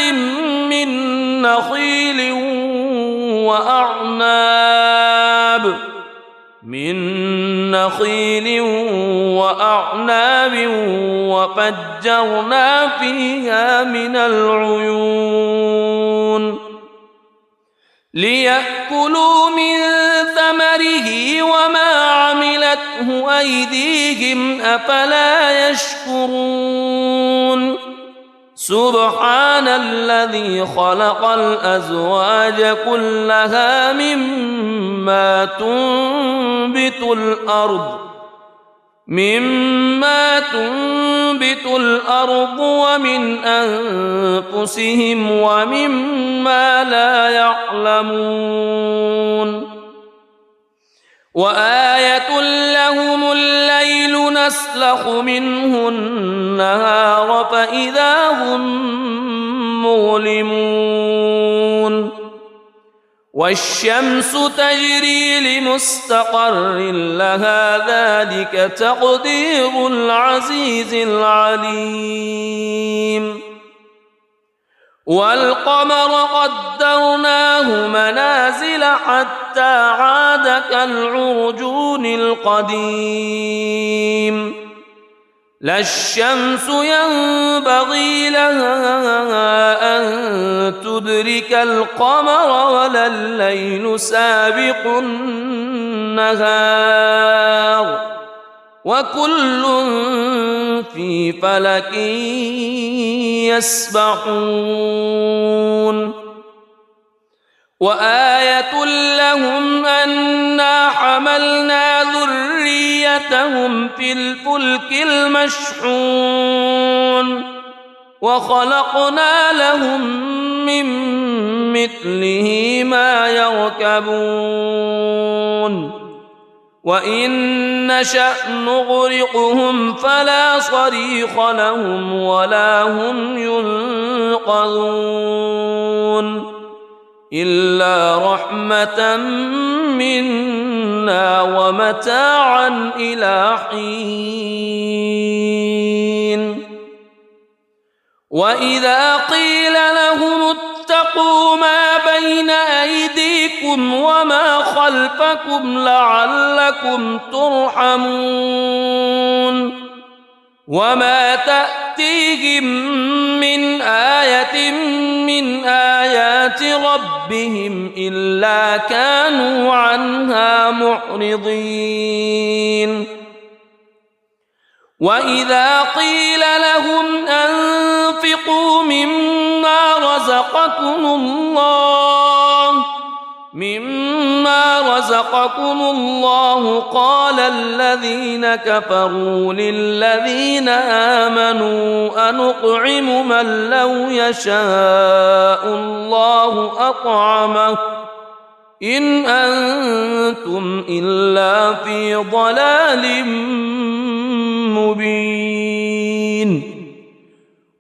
من نخيل وأعناب وفجرنا فيها من العيون ليأكلوا من ثمره وما عملته أيديهم أفلا يشكرون سبحان الذي خلق الأزواج كلها مما تنبت الأرض ومن أنفسهم ومما لا يعلمون وآية لهم الليل يسلخ منه النهار فإذا هم مظلمون والشمس تجري لمستقر لها ذلك تقدير العزيز العليم والقمر قدرناه منازل حتى عاد كالعرجون القديم لا الشمس ينبغي لها أن تدرك القمر ولا الليل سابق النهار وكل في فلك يسبحون وآية لهم أنا حملنا ذريتهم في الفلك المشحون وخلقنا لهم من مثله ما يركبون وإن نشأ نغرقهم فلا صريخ لهم ولا هم ينقذون إلا رحمة منا ومتاعا إلى حين وإذا قيل لهم اتقوا ما بين أيديكم وما خلفكم لعلكم ترحمون وما تأتيهم من آية من آيات ربهم إلا كانوا عنها معرضين وإذا قيل لهم أنفقوا مما رزقكم الله قال الذين كفروا للذين آمنوا أنطعم من لو يشاء الله أطعمه إن أنتم إلا في ضلال مبين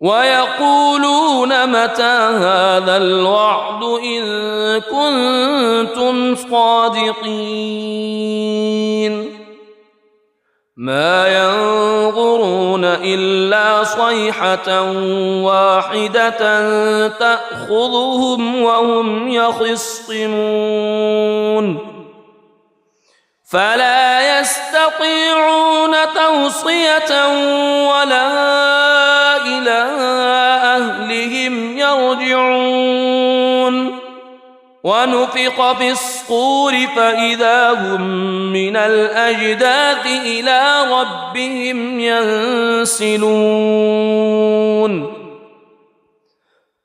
ويقولون متى هذا الوعد إن كنتم صادقين ما ينظرون إلا صيحة واحدة تأخذهم وهم يخصمون فلا يستطيعون توصية ولا إلى أهلهم يرجعون ونفخ في الصور فإذا هم من الأجداث إلى ربهم ينسلون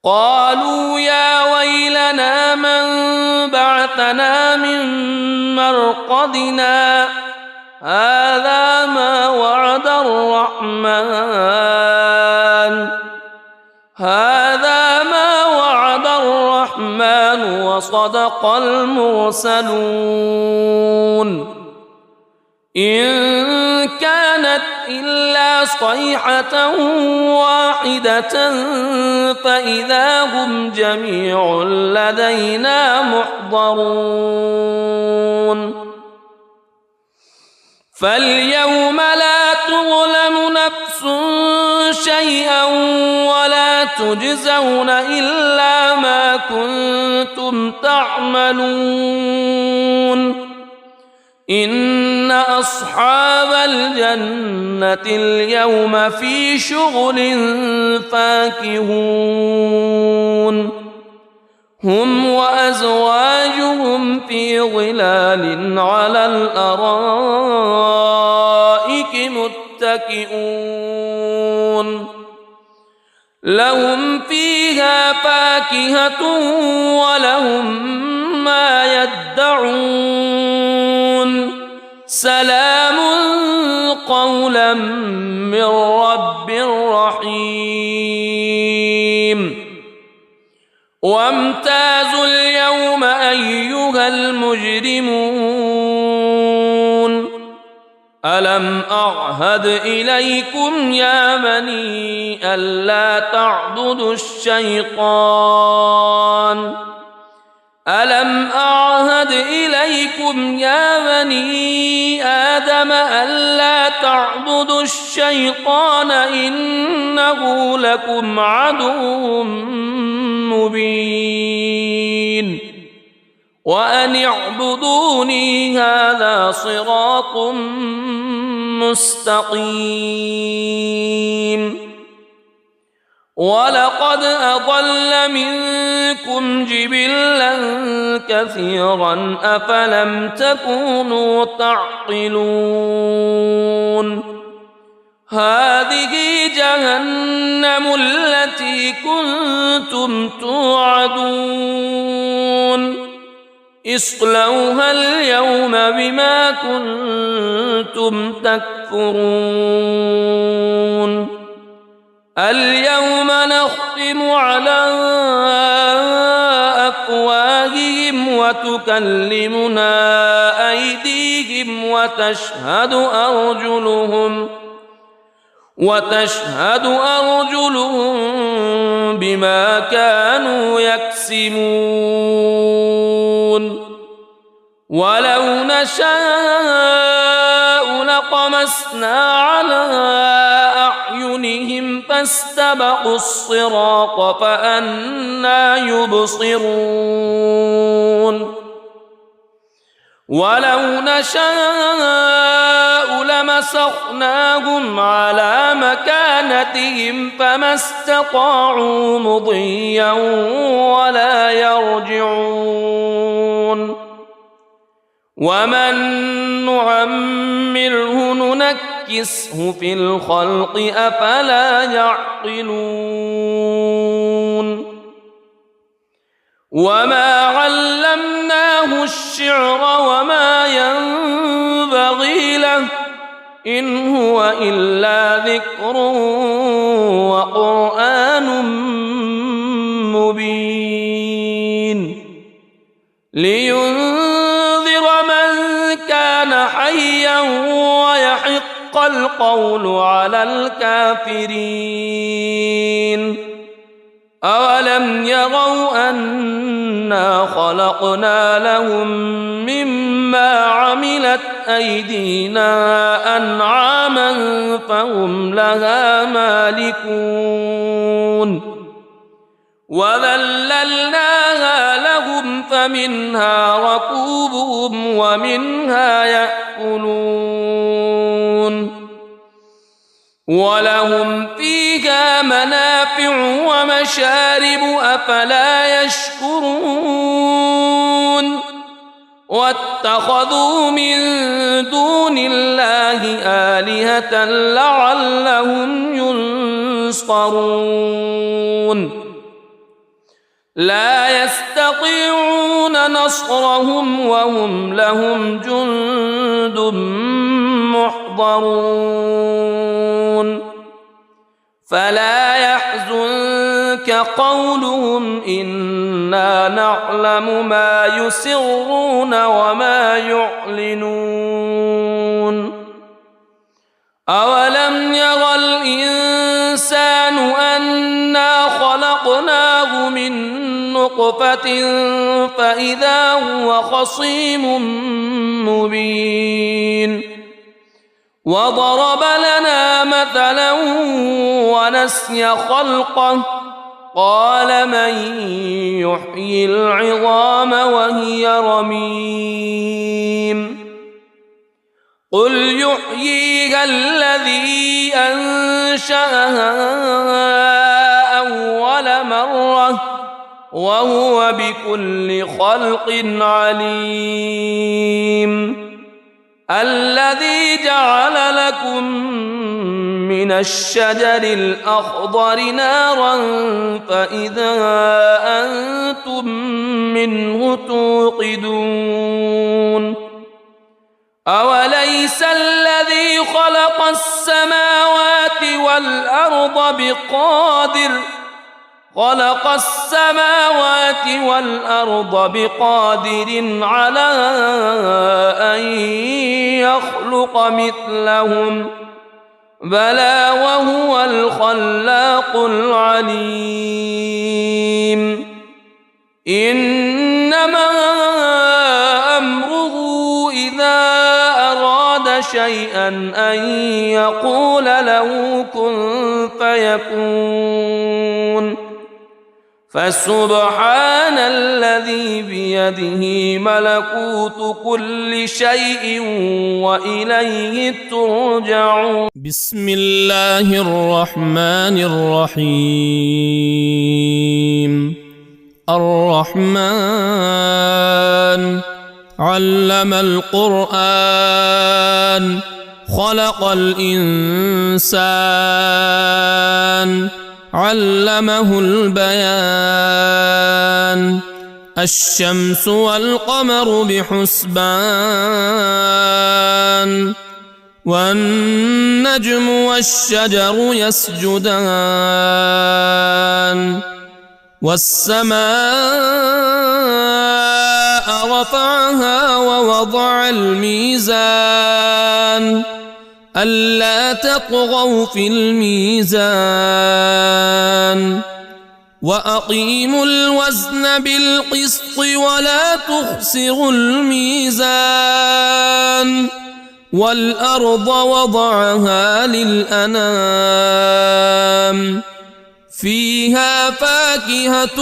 قالوا يا ويلنا من بعثنا من مرقدنا هذا ما وعد الرحمن وصدق المرسلون إن كانت إلا صيحة واحدة فإذا هم جميع لدينا محضرون فاليوم لا تظلم نفس شيئا ولا تجزون إلا ما كنتم تعملون إن أصحاب الجنة اليوم في شغل فاكهون هم وأزواجهم في ظلال على الأرائك متكئون لهم فيها فاكهة ولهم ما يدعون سلام قولا من رب رحيم وامتازوا اليوم أيها المجرمون ألم أعهد إليكم يا بني ألا تعبدوا الشيطان ألم أعهد إليكم يا بني آدم ألا تعبدوا الشيطان إنه لكم عدو مبين وأن اعبدوني هذا صراط مستقيم ولقد أضل منكم جبلا كثيرا أفلم تكونوا تعقلون هذه جهنم التي كنتم توعدون اصلوها اليوم بما كنتم تكفرون اليوم نختم على أفواههم وتكلمنا أيديهم وتشهد أرجلهم بما كانوا يكسبون ولو نشاء لطمسنا على أعينهم فاستبقوا الصراط فأنى يبصرون ولو نشاء لمسخناهم على مكانتهم فما استطاعوا مضيا ولا يرجعون ومن نعمره ننكسه في الخلق أفلا يعقلون وما علمناه الشعر وما ينبغي له إن هو إلا ذكر وقرآن مبين لينذر من كان حيا ويحق القول على الكافرين أولم يروا أنا خلقنا لهم مما عملت أيدينا أنعاما فهم لها مالكون وذللناها لهم فمنها ركوبهم ومنها يأكلون ولهم فيها منافع ومشارب أفلا يشكرون واتخذوا من دون الله آلهة لعلهم ينصرون لا يستطيعون نصرهم وهم لهم جند محضرون فلا يحزنك قولهم إنا نعلم ما يسرون وما يعلنون أولم يرى الإنسان أنا خلقناه من نطفة فإذا هو خصيم مبين وضرب لنا مثلا ونسي خلقه قال من يحيي العظام وهي رميم قل يحييها الذي أنشأها أول مرة وهو بكل خلق عليم الذي جعل لكم من الشجر الأخضر نارا فإذا أنتم منه توقدون أوليس الذي خلق السماوات والأرض خلق السماوات والأرض بقادر على أن يخلق مثلهم بلى وهو الخلاق العليم إنما أمره إذا أراد شيئا أن يقول له كن فيكون فسبحان الذي بيده ملكوت كل شيء وإليه ترجعون. بسم الله الرحمن الرحيم. الرحمن علم القرآن خلق الإنسان علمه البيان الشمس والقمر بحسبان والنجم والشجر يسجدان والسماء رفعها ووضع الميزان ألا تطغوا في الميزان وأقيموا الوزن بالقسط ولا تخسروا الميزان والأرض وضعها للأنام فيها فاكهة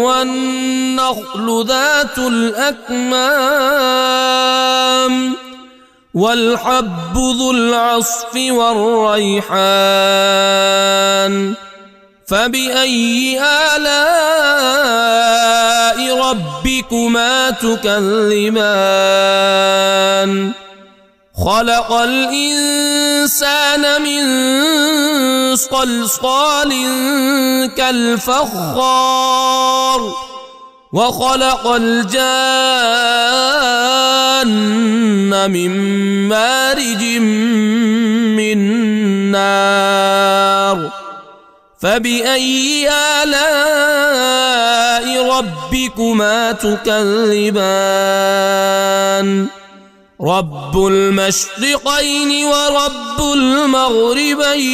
والنخل ذات الأكمام والحب ذو العصف والريحان فبأي آلاء ربكما تكذبان خلق الإنسان من صلصال كالفخار وخلق الجان من مارج من نار فبأي آلاء ربكما تكذبان رب المشرقين ورب المغربين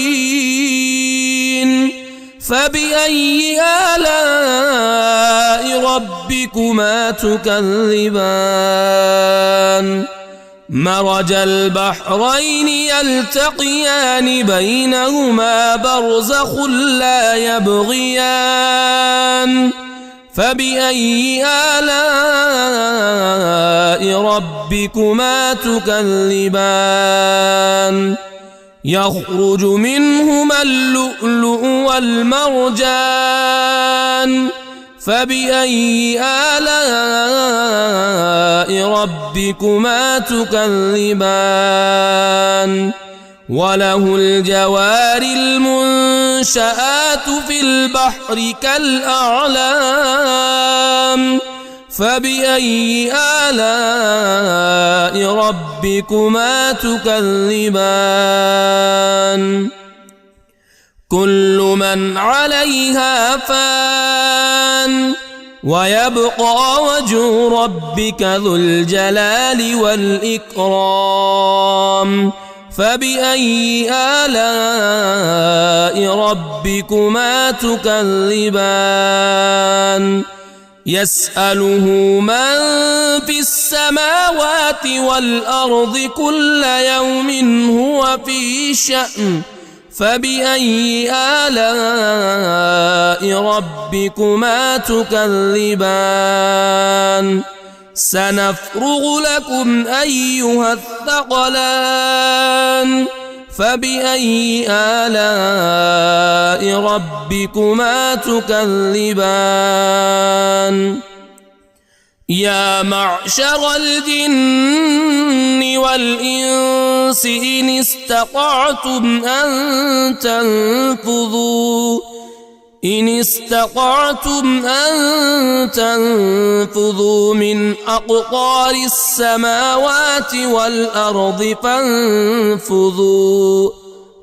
فبأي آلاء ربكما تكذبان مرج البحرين يلتقيان بينهما برزخ لا يبغيان فبأي آلاء ربكما تكذبان يخرج منهما اللؤلؤ والمرجان فبأي آلاء ربكما تكذبان وله الجوار المنشآت في البحر كالأعلام فبأي آلاء ربكما تكذبان كل من عليها فان ويبقى وجه ربك ذو الجلال والإكرام فبأي آلاء ربكما تكذبان يسأله من في السماوات والأرض كل يوم هو في شأن فبأي آلاء ربكما تكذبان سنفرغ لكم أيها الثقلان فبأي آلاء ربكما تكذبان يا معشر الجن والإنس إن استطعتم أن تنفذوا من أقطار السماوات والأرض فانفذوا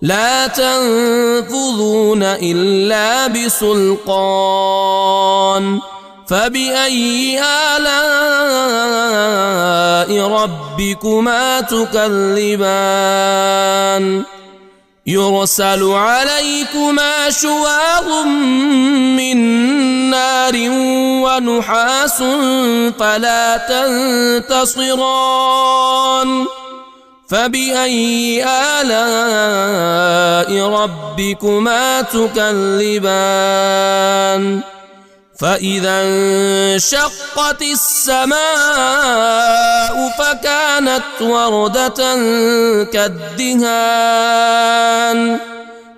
لا تنفذون إلا بسلطان فبأي آلاء ربكما تكذبان يرسل عليكما شواظ من نار ونحاس فلا تنتصران فبأي آلاء ربكما تكذبان فإذا انشقت السماء فكانت وردة كالدهان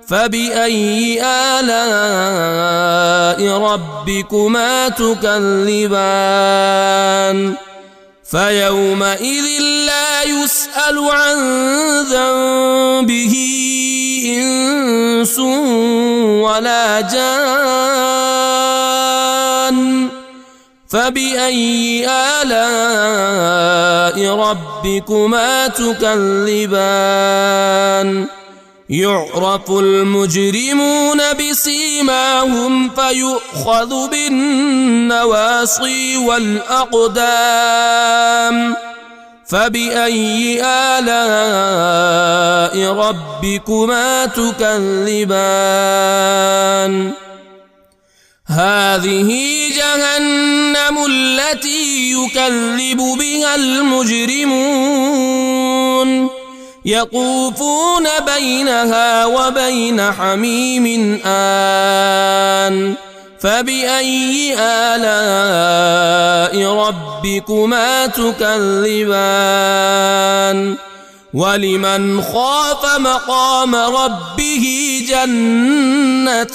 فبأي آلاء ربكما تكذبان فيومئذ لا يسأل عن ذنبه إنس ولا جان فبأي آلاء ربكما تكذبان يعرف المجرمون بسيماهم فيؤخذ بالنواصي والأقدام فبأي آلاء ربكما تكذبان هذه جهنم التي يكذب بها المجرمون يطوفون بينها وبين حميم آن فبأي آلاء ربكما تكذبان ولمن خاف مقام ربه جنتان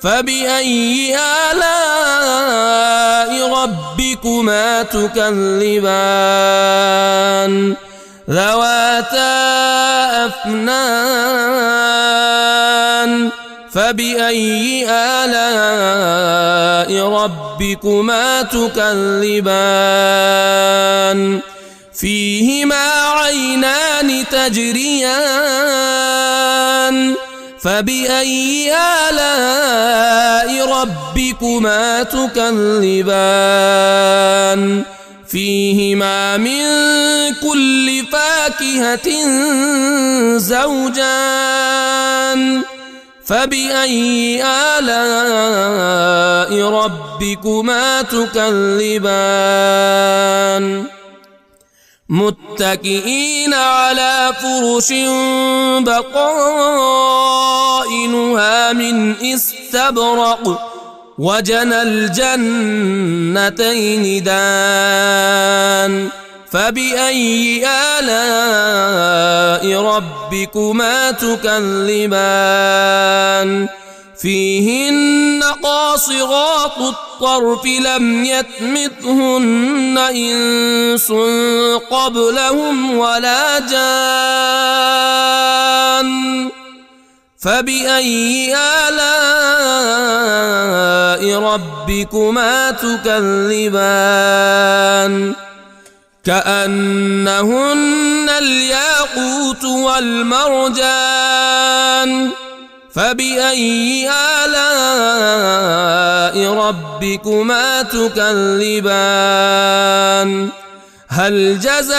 فبأي آلاء ربكما تكذبان ذواتا أفنان فبأي آلاء ربكما تكذبان فيهما عينان تجريان فبأي آلاء ربكما تكذبان فيهما من كل فاكهة زوجان فبأي آلاء ربكما تكذبان متكئين على فرش بطائنها من استبرق وجنى الجنتين دان فبأي آلاء ربكما تكذبان فيهن قاصرات الطرف لم يطمثهن إنس قبلهم ولا جان فبأي آلاء ربكما تكذبان كأنهن الياقوت والمرجان فبأي آلاء ربكما تكذبان هل جزاء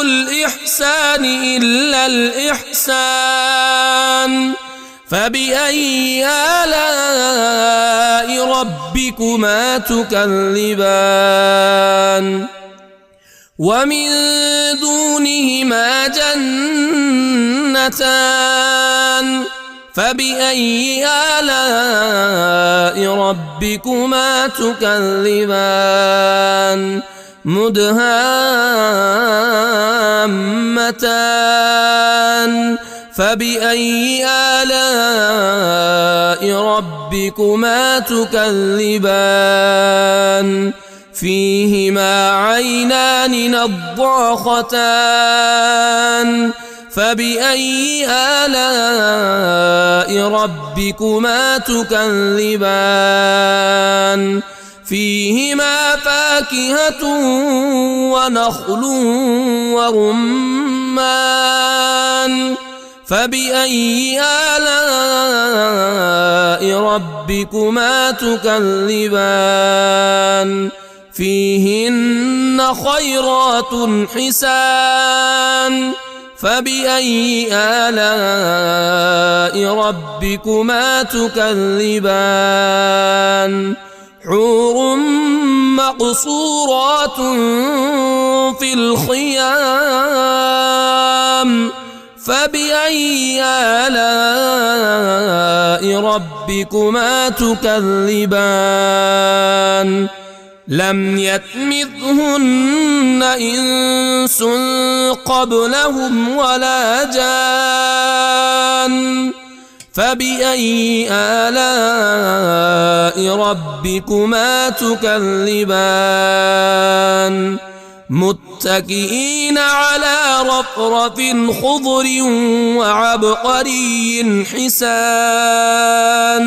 الإحسان إلا الإحسان فبأي آلاء ربكما تكذبان ومن دونهما جنتان فبأي آلاء ربكما تكذبان مدهامتان فبأي آلاء ربكما تكذبان فيهما عينان نضاختان فبأي آلاء ربكما تكذبان فيهما فاكهة ونخل ورمان رمان فبأي آلاء ربكما تكذبان فيهن خيرات حسان فبأي آلاء ربكما تكذبان حور مقصورات في الخيام فبأي آلاء ربكما تكذبان لم يطمثهن إنس قبلهم ولا جان فبأي آلاء ربكما تكذبان متكئين على رفرف خضر وعبقري حسان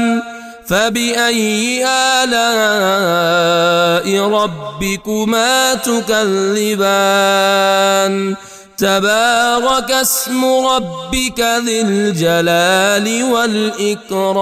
فبأي آلاء ربكما تكذبان تبارك اسم ربك ذي الجلال والإكرام.